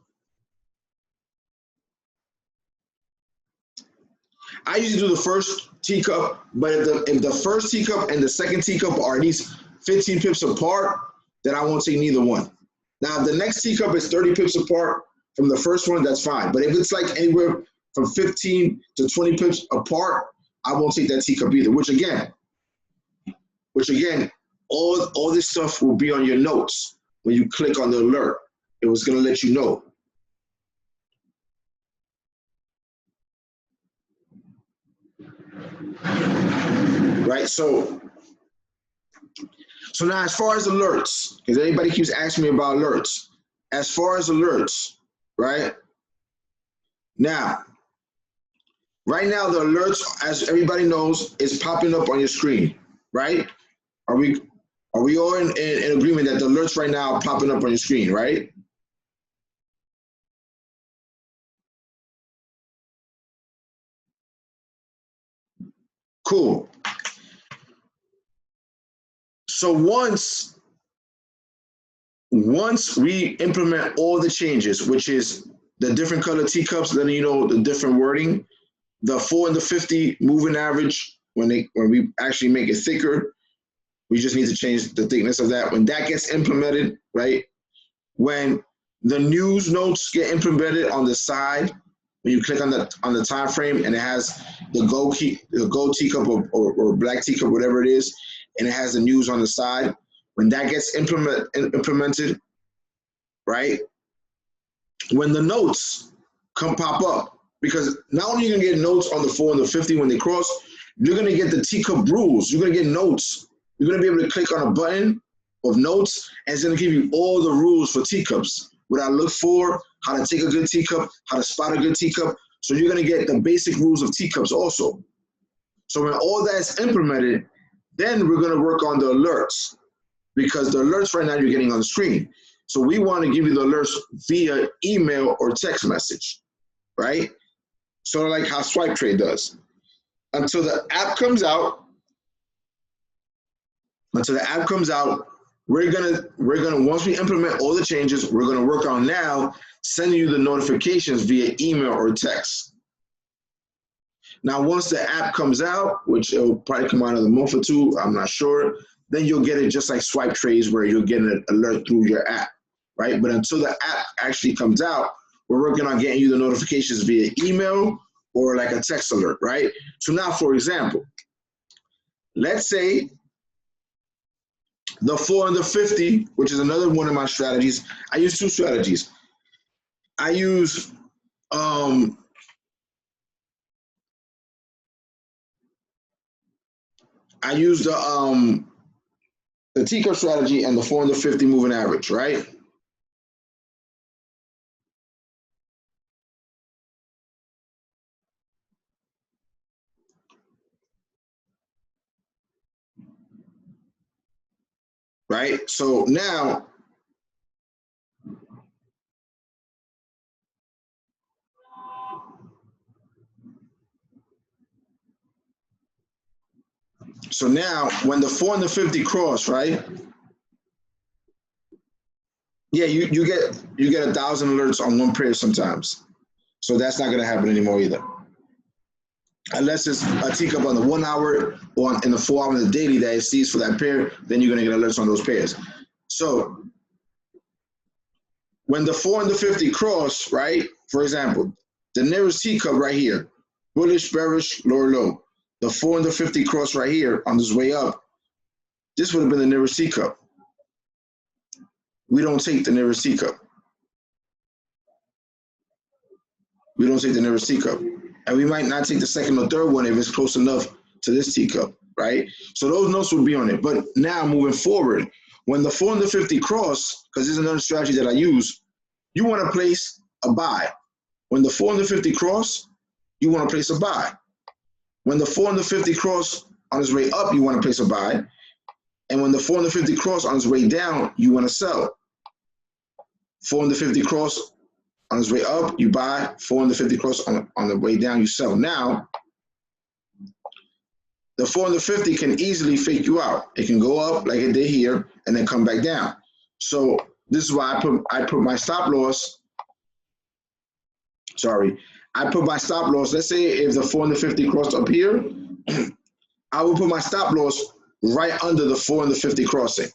I usually do the first teacup, but if the first teacup and the second teacup are at least 15 pips apart, then I won't take neither one. Now, if the next teacup is 30 pips apart from the first one, that's fine. But if it's like anywhere from 15 to 20 pips apart, I won't take that teacup either, which again, all this stuff will be on your notes when you click on the alert. It was going to let you know. Right? So now as far as alerts, because everybody keeps asking me about alerts. As far as alerts, right? Now, right now the alerts, as everybody knows, is popping up on your screen, right? Are we all in agreement that the alerts right now are popping up on your screen, right? Cool. So once we implement all the changes, which is the different color teacups, letting you know the different wording, the 4 and the 50 moving average, when we actually make it thicker, we just need to change the thickness of that. When that gets implemented, right? When the news notes get implemented on the side, when you click on the time frame and it has the gold teacup or black teacup, whatever it is, and it has the news on the side, when that gets implemented, right? When the notes pop up, because not only are you gonna get notes on the 4 and the 50 when they cross, you're gonna get the teacup rules. You're gonna get notes. You're gonna be able to click on a button of notes, and it's gonna give you all the rules for teacups. What I look for, how to take a good teacup, how to spot a good teacup. So you're gonna get the basic rules of teacups also. So when all that's implemented, then we're gonna work on the alerts, because the alerts right now you're getting on the screen. So we want to give you the alerts via email or text message, right? Sort of like how Swipe Trade does. Until the app comes out, we're gonna once we implement all the changes, we're gonna work on now sending you the notifications via email or text. Now, once the app comes out, which it'll probably come out in a month or two, I'm not sure, then you'll get it just like Swipe Trades, where you'll get an alert through your app, right? But until the app actually comes out, we're working on getting you the notifications via email or like a text alert, right? So now, for example, let's say the 4 and the 50, which is another one of my strategies. I use two strategies. I use the teacup strategy and the 4 and the 50 moving average, right? Right? So now, when the 4 and the 50 cross, right? Yeah, you get 1,000 alerts on one pair sometimes. So that's not gonna happen anymore either. Unless it's a teacup on the 1 hour or in the 4 hours of the daily that it sees for that pair, then you're gonna get alerts on those pairs. So when the 4 and the 50 cross, right? For example, the nearest teacup right here, bullish, bearish, lower low. The 4 and the 50 cross right here on this way up, this would have been the nearest teacup. We don't take the nearest teacup. We don't take the nearest teacup. And we might not take the second or third one if it's close enough to this teacup, right? So those notes would be on it. But now moving forward, when the 4 and the 50 cross, because this is another strategy that I use, you want to place a buy. When the 4 and the 50 cross, you want to place a buy. When the 4 and the 50 cross on its way up, you want to place a buy. And when the 4 and the 50 cross on its way down, you want to sell. 4 and the 50 cross on its way up, you buy. 4 and the 50 cross on the way down, you sell. Now, the 4 and the 50 can easily fake you out. It can go up like it did here and then come back down. So this is why I put my stop loss. Sorry, I put my stop loss. Let's say if the 4 and the 50 crossed up here, I would put my stop loss right under the 4 and the 50 crossing.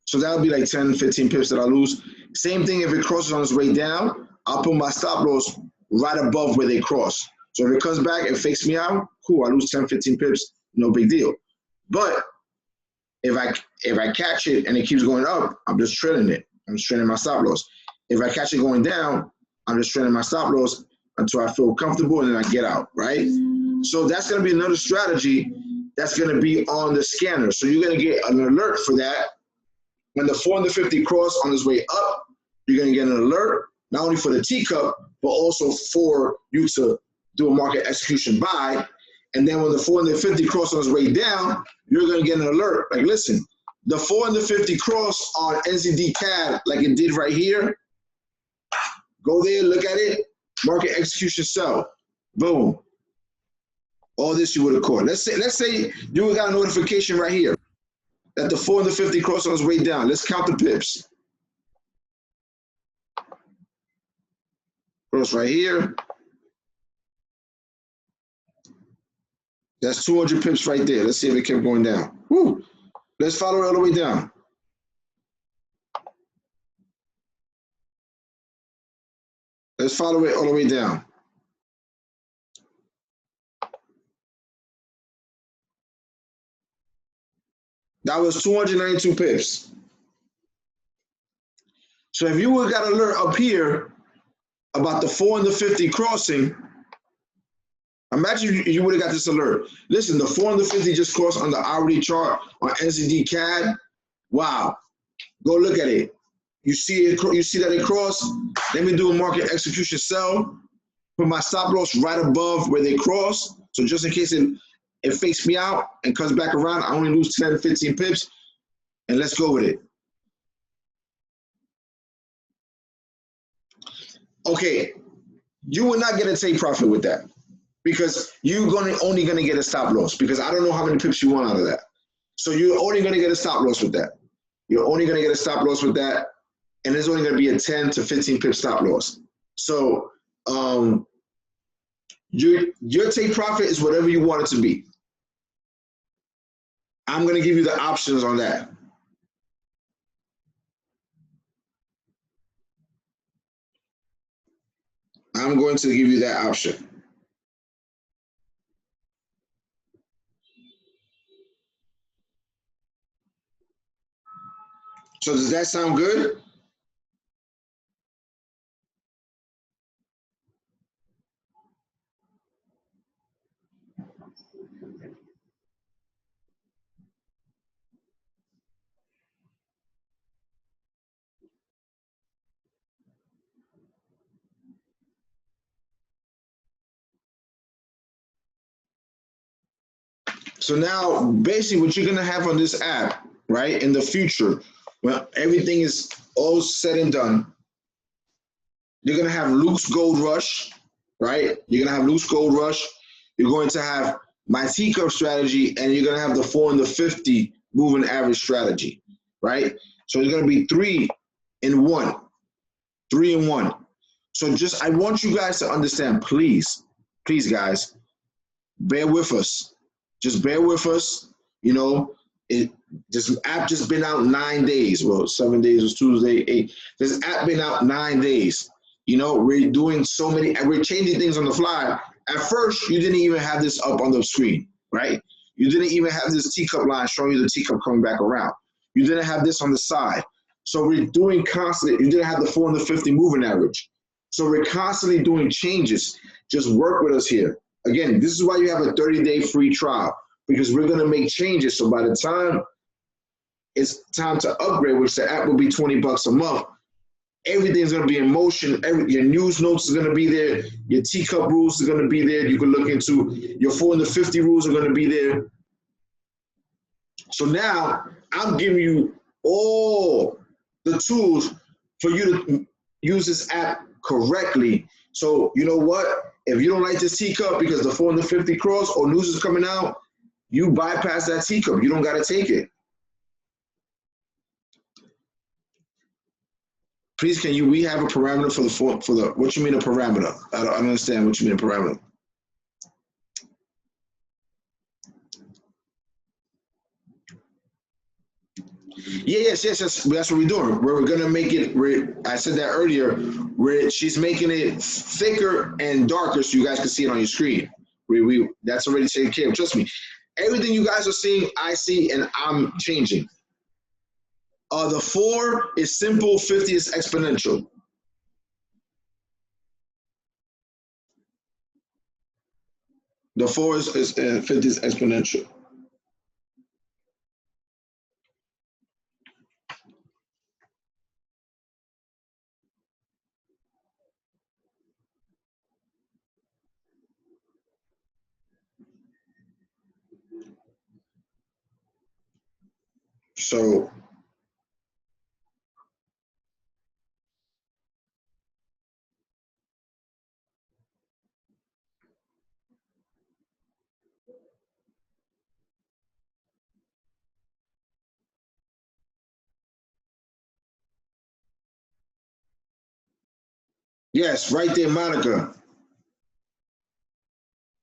So that would be like 10, 15 pips that I lose. Same thing if it crosses on its way down, I'll put my stop loss right above where they cross. So if it comes back and fakes me out, cool, I lose 10, 15 pips, no big deal. But if I catch it and it keeps going up, I'm just trailing it. I'm just trailing my stop loss. If I catch it going down, I'm just trailing my stop loss until I feel comfortable and then I get out, right? So that's gonna be another strategy that's gonna be on the scanner. So you're gonna get an alert for that. When the 4 and the 50 cross on its way up, you're gonna get an alert, not only for the teacup, but also for you to do a market execution buy. And then when the 4 and the 50 cross on its way down, you're gonna get an alert. Like, listen, the 4 and the 50 cross on NZD CAD, like it did right here, go there, look at it, market execution sell, boom. All this you would have caught. Let's say you would got a notification right here that the 4 and the 50 cross on its way down. Let's count the pips. Cross right here. That's 200 pips right there. Let's see if it kept going down. Woo! Let's follow it all the way down. Let's follow it all the way down. That was 292 pips. So if you would have got an alert up here about the 4 and the 50 crossing, imagine you would have got this alert. Listen, the 4 and the 50 just crossed on the hourly chart on NZD CAD. Wow. Go look at it. You see it. You see that it crossed. Let me do a market execution sell. Put my stop loss right above where they cross. So just in case it fakes me out and comes back around, I only lose 10, 15 pips. And let's go with it. Okay, you will not get a take profit with that because you're only gonna get a stop loss because I don't know how many pips you want out of that. So you're only gonna get a stop loss with that. You're only gonna get a stop loss with that, and it's only gonna be a 10 to 15 pip stop loss. So your take profit is whatever you want it to be. I'm gonna give you the options on that. I'm going to give you that option. So does that sound good? So now basically what you're gonna have on this app, right, in the future, when everything is all said and done, you're gonna have Luke's Gold Rush, right? You're gonna have Luke's Gold Rush. You're going to have my teacup strategy, and you're gonna have the 4 and the 50 moving average strategy, right? So it's gonna be 3-in-1, 3-in-1. So just I want you guys to understand, please, please, guys, bear with us. Just bear with us. You know, this app just been out 9 days. Well, 7 days was Tuesday, 8. This app been out 9 days. You know, we're doing so many, and we're changing things on the fly. At first, you didn't even have this up on the screen, right? You didn't even have this teacup line showing you the teacup coming back around. You didn't have this on the side. So we're doing constantly, you didn't have the 4 and the 50 moving average. So we're constantly doing changes. Just work with us here. Again, this is why you have a 30-day free trial, because we're going to make changes. So by the time it's time to upgrade, which the app will be $20 a month, everything's going to be in motion. Your news notes are going to be there. Your teacup rules are going to be there. You can look into your 4 and the 50 rules are going to be there. So now I'm giving you all the tools for you to use this app correctly. So you know what? If you don't like this teacup because the 4 and the 50 cross or news is coming out, you bypass that teacup. You don't got to take it. Please, we have a parameter for the, what you mean a parameter? I don't understand what you mean a parameter. Yes. That's what we're doing. We're gonna make it. I said that earlier. She's making it thicker and darker so you guys can see it on your screen. That's already taken care of. Trust me. Everything you guys are seeing, I see, and I'm changing. The 4 is simple. 50 is exponential. The 4 is 50 is exponential. So Yes, right there, Monica.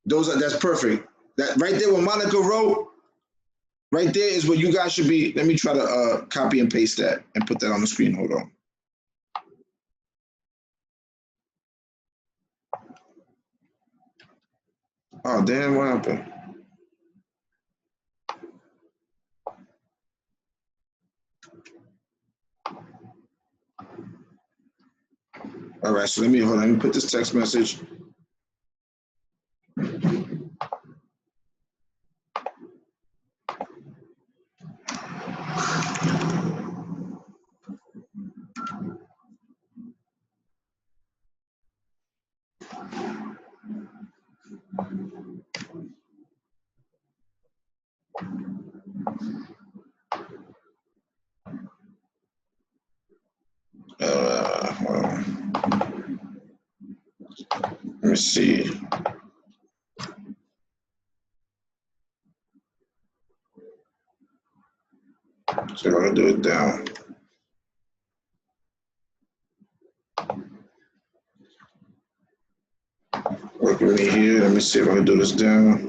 That's perfect. That right there, what Monica wrote, right there is what you guys should be. Let me try to copy and paste that and put that on the screen. Hold on. Oh damn, what happened? All right, so let me hold on. Let me put this text message. Hold on. Let me see. See if I can do it down. Work with me here. Let me see if I can do this down.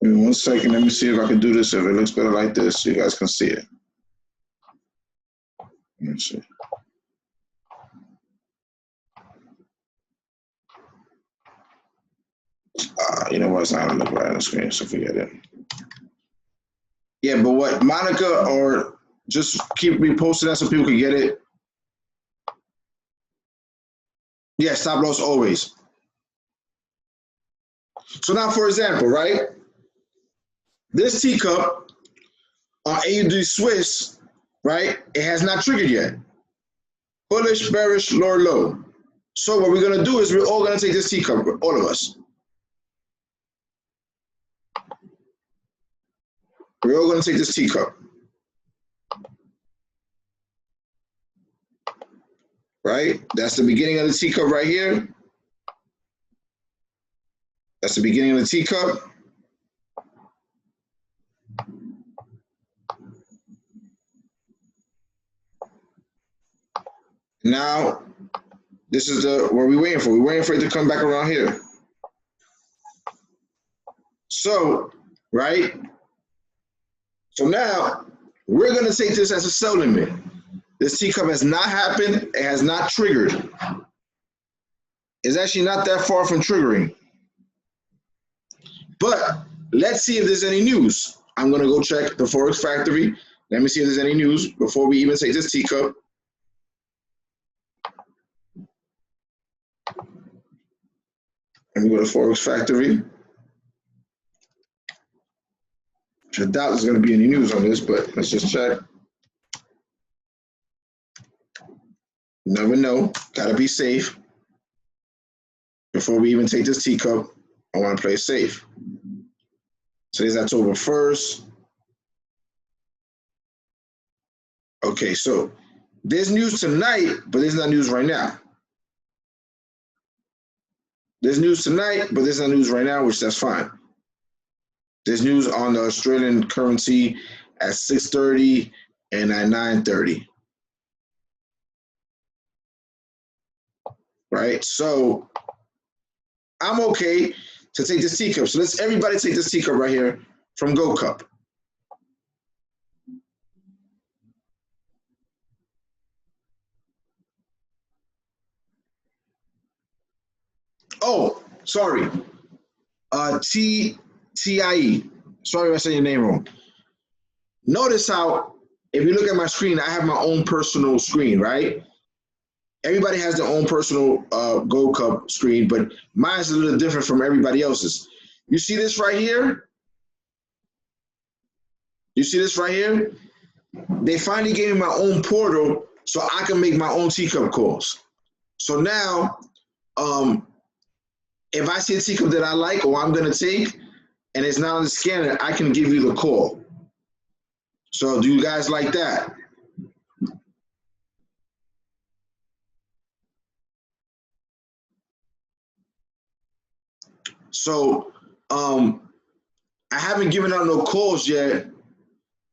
Give me 1 second. Let me see if I can do this. If it looks better like this, so you guys can see it. Let me see. You know what? It's not gonna look right on the screen, so forget it. Yeah, but what Monica or just keep reposting that so people can get it. Yeah, stop loss always. So now, for example, right? This teacup on AUD Swiss, right? It has not triggered yet. Bullish, bearish, lower, low. So what we're gonna do is we're all gonna take this teacup, all of us. We're all gonna take this teacup. Right? That's the beginning of the teacup right here. That's the beginning of the teacup. Now, this is what we're waiting for. We're waiting for it to come back around here. So, right? So now, we're going to take this as a sell limit. This teacup has not happened. It has not triggered. It's actually not that far from triggering. But let's see if there's any news. I'm going to go check the Forex Factory. Let me see if there's any news before we even take this teacup. Let me go to Forex Factory. I doubt there's going to be any news on this, but let's just check. You never know. Got to be safe. Before we even take this teacup, I want to play safe. Today's October 1st. Okay, so there's news tonight, but there's not news right now. There's news tonight, but there's not news right now, which that's fine. There's news on the Australian currency at 6:30 and at 9:30. Right? So I'm okay to take this teacup. So let's everybody take this teacup right here from Go Cup. Oh, sorry. TIE. Sorry if I said your name wrong. Notice how, if you look at my screen, I have my own personal screen, right? Everybody has their own personal Gold Cup screen, but mine's a little different from everybody else's. You see this right here? You see this right here? They finally gave me my own portal so I can make my own teacup calls. So now, if I see a teacup that I like or I'm going to take, and it's not on the scanner, I can give you the call. So do you guys like that? So I haven't given out no calls yet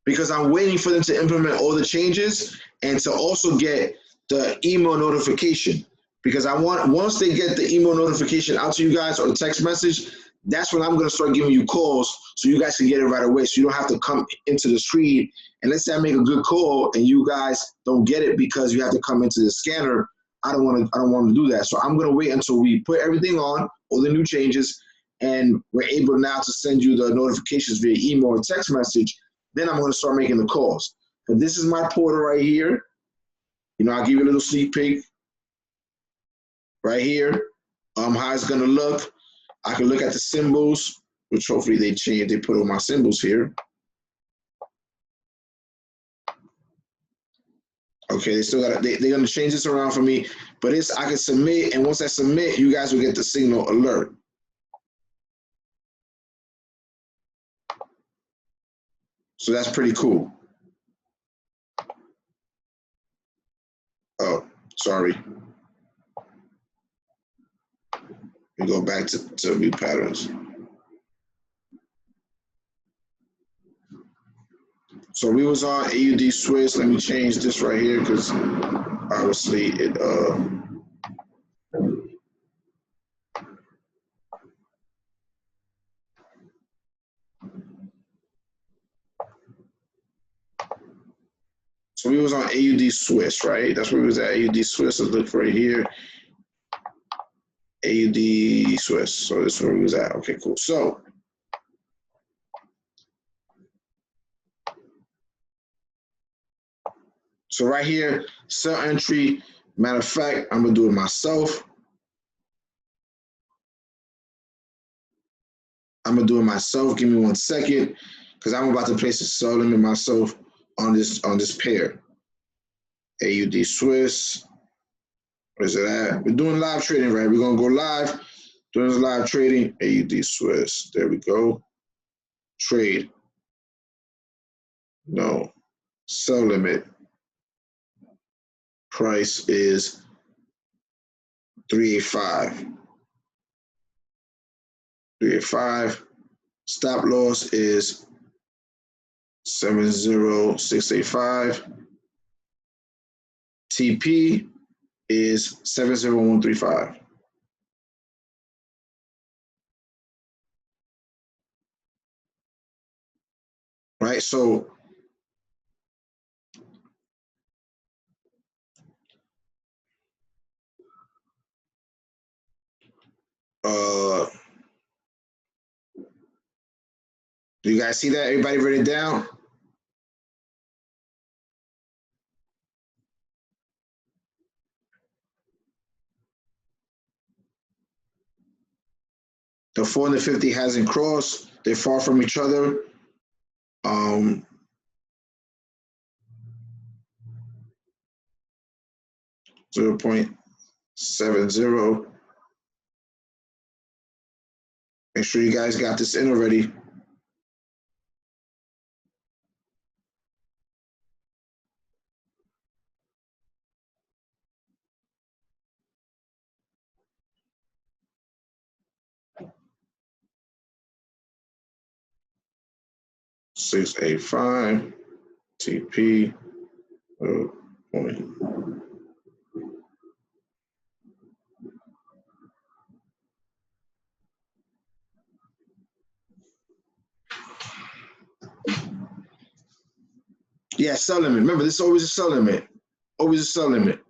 because I'm waiting for them to implement all the changes and to also get the email notification. Because I want, once they get the email notification out to you guys or the text message, that's when I'm going to start giving you calls so you guys can get it right away. So you don't have to come into the screen. And let's say I make a good call and you guys don't get it because you have to come into the scanner. I don't want to do that. So I'm going to wait until we put everything on, all the new changes, and we're able now to send you the notifications via email or text message. Then I'm going to start making the calls. And this is my portal right here. You know, I'll give you a little sneak peek right here. How it's going to look. I can look at the symbols, which hopefully they change. They put all my symbols here. Okay, they still got. They're going to change this around for me, but it's I can submit, and once I submit, you guys will get the signal alert. So that's pretty cool. Oh, sorry. We go back to view patterns. So we was on AUD Swiss. Let me change this right here because obviously it so we was on AUD Swiss, right? That's where we was at. AUD Swiss. Let's look right here. AUD Swiss. So this is where we was at. Okay, cool. So right here, cell entry. Matter of fact, I'm gonna do it myself. Give me 1 second, because I'm about to place a cell limit myself on this pair. AUD Swiss. Where's it at? We're doing live trading, right? We're gonna go live. Doing live trading. AUD Swiss. There we go. Trade. No. Sell limit. Price is 385. 385. Stop loss is 70685. TP is 70135. Right? So do you guys see that? Everybody write it down? The 450 hasn't crossed. They're far from each other. 0.70. Make sure you guys got this in already. $685 TP. Yeah, sell limit. Remember, this is always a sell limit. Always a sell limit.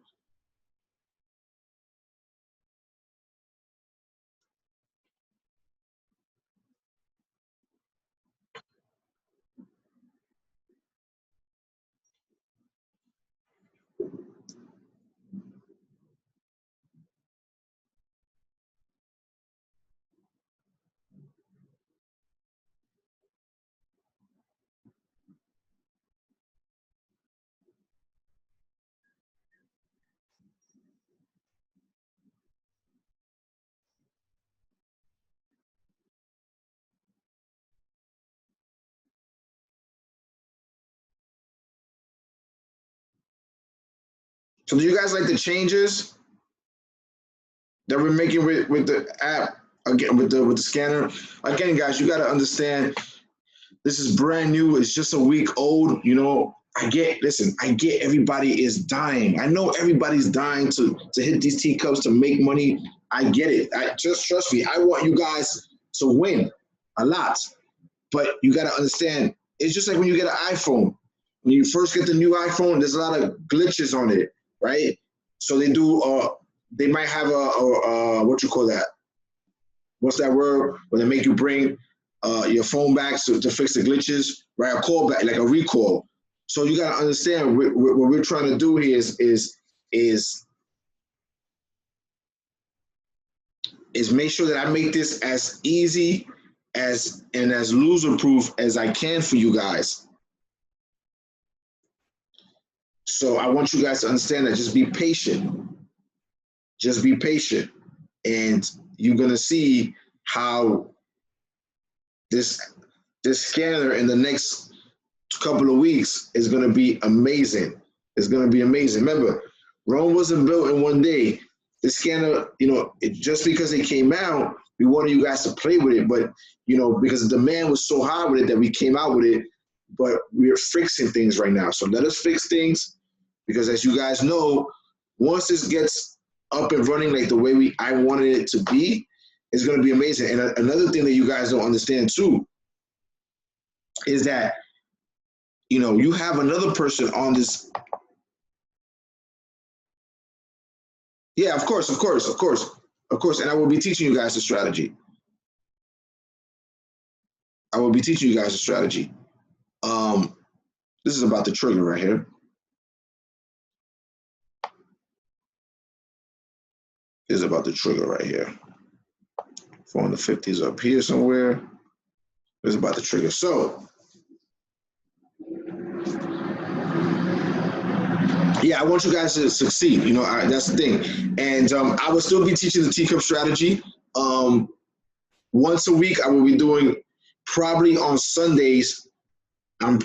So do you guys like the changes that we're making with the app again with the scanner? Again, guys, you got to understand this is brand new. It's just a week old. You know, listen, I get everybody is dying. I know everybody's dying to hit these teacups to make money. I get it. I just trust me. I want you guys to win a lot. But you got to understand, it's just like when you get an iPhone. When you first get the new iPhone, there's a lot of glitches on it, right? So they might have what you call that? What's that word? When they make you bring your phone back to fix the glitches, right? A callback, like a recall. So you got to understand what we're trying to do here is make sure that I make this as easy as loser proof as I can for you guys. So I want you guys to understand that. Just be patient. Just be patient, and you're gonna see how this scanner in the next couple of weeks is gonna be amazing. It's gonna be amazing. Remember, Rome wasn't built in one day. The scanner, just because it came out, we wanted you guys to play with it, but because the demand was so high with it that we came out with it. But we're fixing things right now. So let us fix things, because as you guys know, once this gets up and running like the way I wanted it to be, it's going to be amazing. And another thing that you guys don't understand too is that you have another person on this. Yeah, of course, and I will be teaching you guys the strategy. This is about the trigger right here. This is about the trigger right here. 450s up here somewhere. This is about the trigger. So, yeah, I want you guys to succeed. That's the thing. And I will still be teaching the teacup strategy. Once a week, I will be doing probably on Sundays. On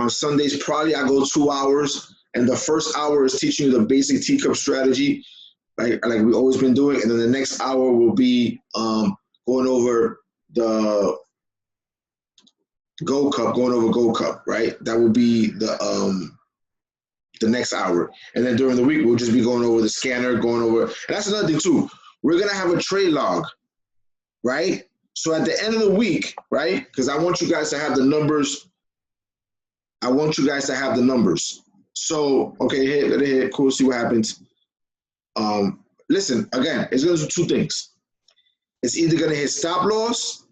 Sundays, probably I go 2 hours. And the first hour is teaching you the basic teacup strategy, like we've always been doing. And then the next hour will be going over the Gold Cup, right? That will be the next hour. And then during the week, we'll just be going over the scanner, and that's another thing too. We're going to have a trade log, right? So at the end of the week, right? Because I want you guys to have the numbers. So, okay, let it hit. Cool, see what happens. Listen, again, it's going to do two things. It's either going to hit stop loss.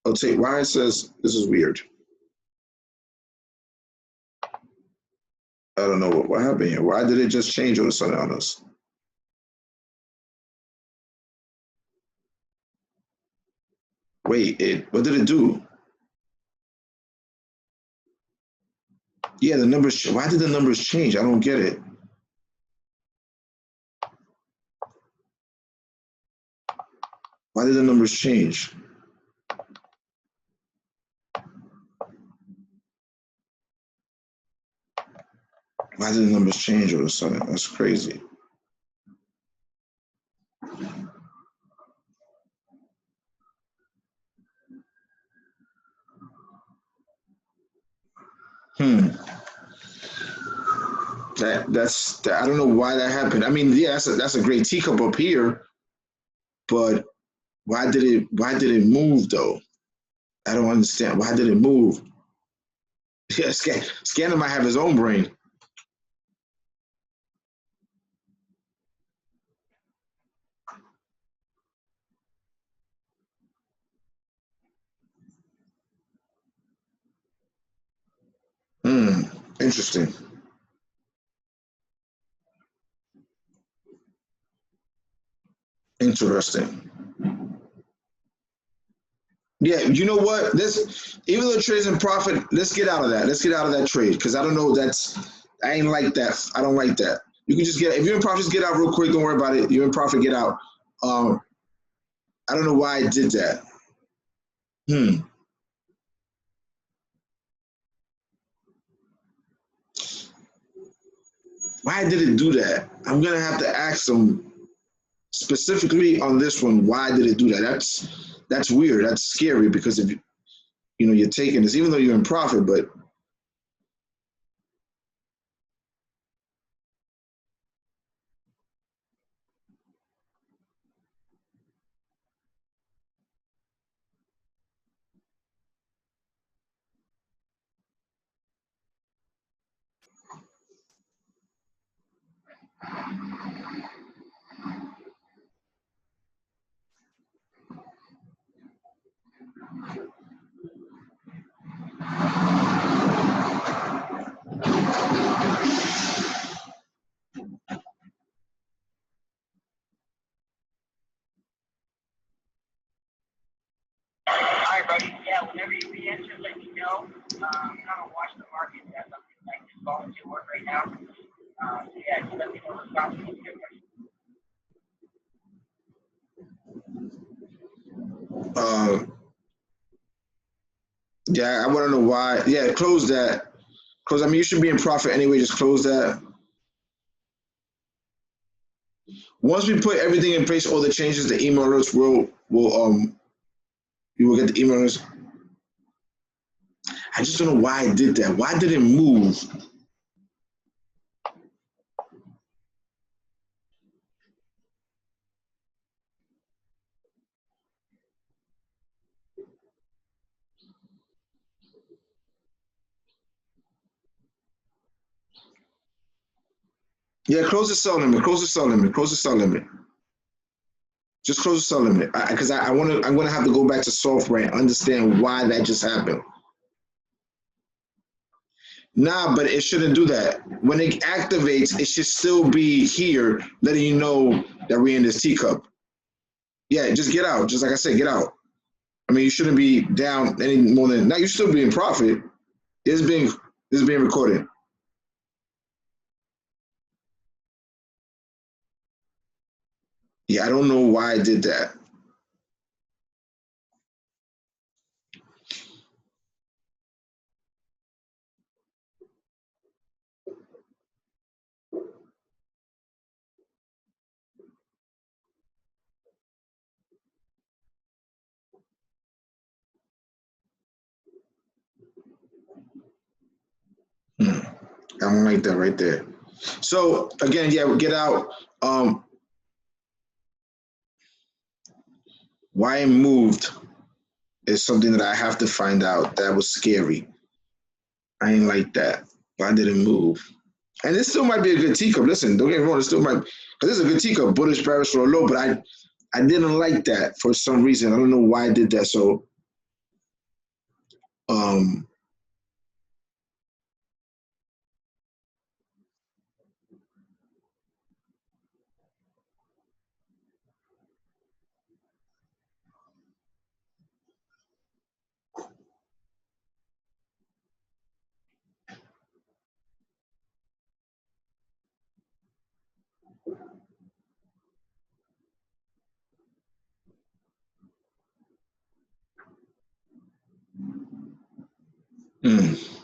I'll take why it says this is weird. I don't know what happened here. Why did it just change all of a sudden on us? Wait, what did it do? Yeah, the numbers. Why did the numbers change? I don't get it. Why did the numbers change? Why did the numbers change all of a sudden? That's crazy. That's I don't know why that happened. I mean, yeah, that's a great teacup up here, but why did it move though? I don't understand. Why did it move? Yeah, Scanner might have his own brain. Interesting. Interesting. Yeah, you know what? Even though trade's in profit, let's get out of that. Let's get out of that trade, because I don't know. I ain't like that. I don't like that. You can just if you're in profit, just get out real quick. Don't worry about it. You're in profit, get out. I don't know why I did that. Why did it do that? I'm gonna have to ask them specifically on this one. Why did it do that? That's weird. That's scary because if you know you're taking this, even though you're in profit, but All right, buddy. Yeah, whenever you re-enter, let me know. I'm trying to watch the market as I'm like just volunteer work right now. So yeah, just let me know what's up. uh, yeah, I want to know why. Yeah, close that. Close. I mean, you should be in profit anyway. Just close that. Once we put everything in place, all the changes, the email alerts will you will get the email alerts. I just don't know why I did that. Why did it move? Yeah, close the sell limit. Close the sell limit. Close the sell limit. Just close the sell limit. Because I want to. I'm gonna have to go back to software and understand why that just happened. Nah, but it shouldn't do that. When it activates, it should still be here, letting you know that we're in this teacup. Yeah, just get out. Just like I said, get out. I mean, you shouldn't be down any more than now. You should still be in profit. This is being this is being recorded. Yeah, I don't know why I did that. Hmm. I don't like that right there. So again, yeah, get out. Why it moved is something that I have to find out. That was scary. I ain't like that. Why did it move? And this still might be a good teacup. Listen, don't get me wrong. It still might because this is a good teacup. Bullish Paris for a low, but I didn't like that for some reason. I don't know why I did that. So um, mm.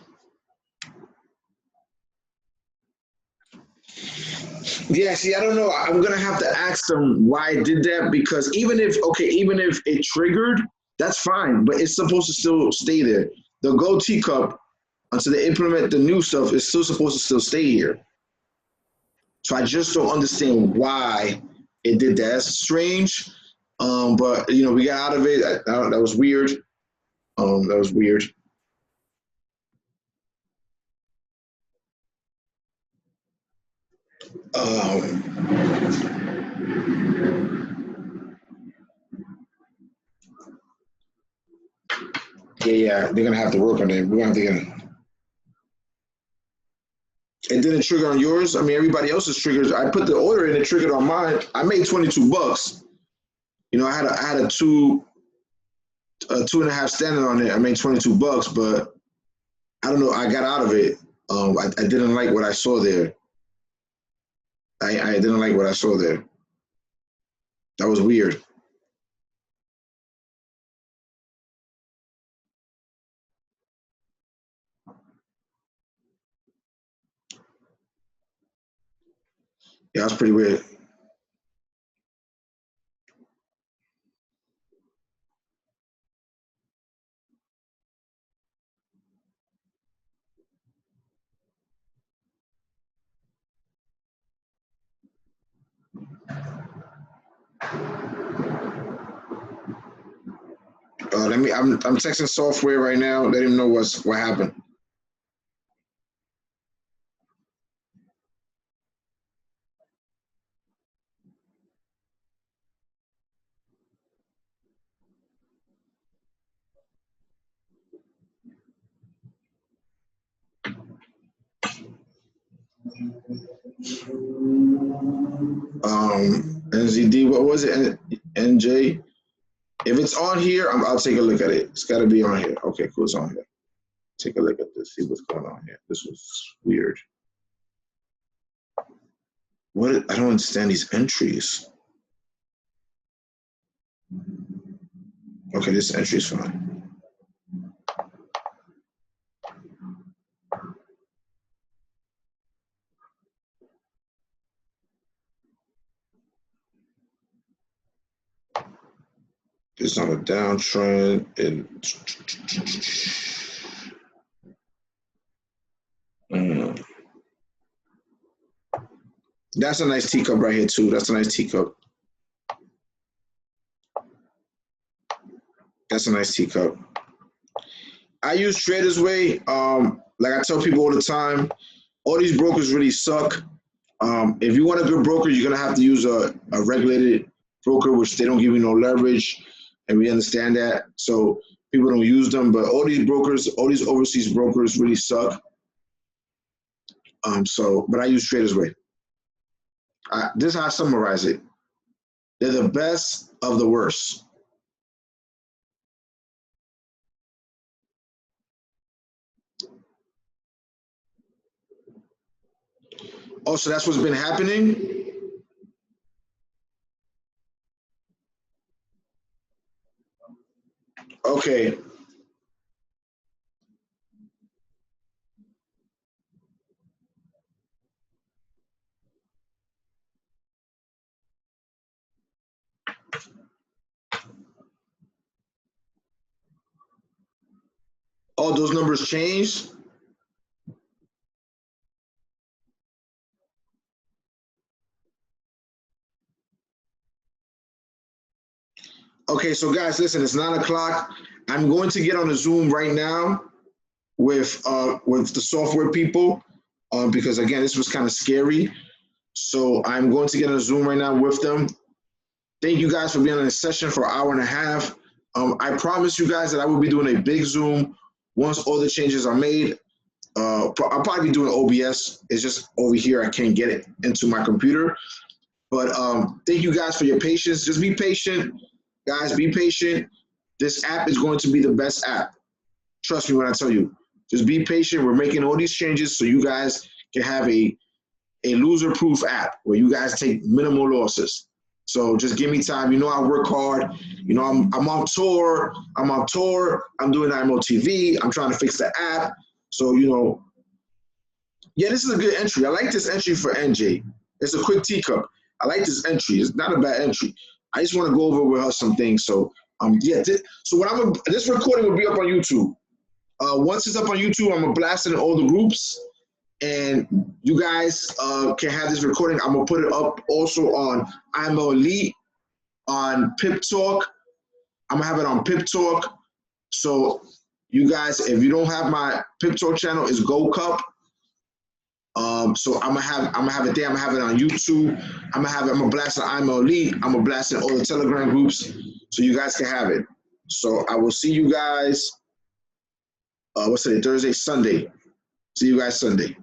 Yeah, see, I don't know. I'm gonna have to ask them why I did that because even if it triggered, that's fine, but it's supposed to still stay there. The gold teacup until they implement the new stuff is still supposed to still stay here. So I just don't understand why it did that. That's strange, but you know we got out of it. That was weird. That was weird. Um, yeah, yeah, they're gonna have to work on it. We're gonna have to get it. It didn't trigger on yours. I mean, everybody else's triggers. I put the order in. It triggered on mine. I made $22. You know, I had a two and a half standing on it. I made $22, but I don't know. I got out of it. I didn't like what I saw there. I didn't like what I saw there. That was weird. Yeah, that's pretty weird. Let me. I'm texting software right now. Let him know what happened. NZD. What was it? NJ. If it's on here, I'll take a look at it. It's got to be on here. Okay, cool. It's on here. Take a look at this. See what's going on here. This was weird. What? I don't understand these entries. Okay, this entry is fine. It's on a downtrend. That's a nice teacup right here too. That's a nice teacup. That's a nice teacup. I use Traders Way. Like I tell people all the time, all these brokers really suck. If you want a good broker, you're gonna have to use a regulated broker, which they don't give you no leverage, and we understand that. So people don't use them. But all these brokers, all these overseas brokers, really suck. But I use Traders Way. This is how I summarize it. They're the best of the worst. Oh, so that's what's been happening? Okay. Oh, those numbers changed? Okay, so guys, listen, it's 9 o'clock. I'm going to get on a Zoom right now with the software people because again, this was kind of scary. So I'm going to get on a Zoom right now with them. Thank you guys for being on this session for an hour and a half. I promise you guys that I will be doing a big Zoom once all the changes are made. I'll probably be doing OBS. It's just over here. I can't get it into my computer. But thank you guys for your patience. Just be patient. Guys, be patient. This app is going to be the best app. Trust me when I tell you. Just be patient. We're making all these changes so you guys can have a loser-proof app where you guys take minimal losses. So just give me time. You know I work hard. You know I'm on tour. I'm doing IMO-TV. I'm trying to fix the app. So, yeah, this is a good entry. I like this entry for NJ. It's a quick teacup. I like this entry. It's not a bad entry. I just want to go over with her some things. So, yeah. So this recording will be up on YouTube. Once it's up on YouTube, I'm gonna blast it in all the groups, and you guys can have this recording. I'm gonna put it up also on IMO Elite, on Pip Talk. I'm gonna have it on Pip Talk. So you guys, if you don't have my Pip Talk channel, it's Go Cup. So I'm gonna have it there. I'm gonna have it on YouTube. I'm gonna blast it on IMO Elite. I'm gonna blast it in all the Telegram groups so you guys can have it. So I will see you guys. What's today? Thursday, Sunday. See you guys Sunday.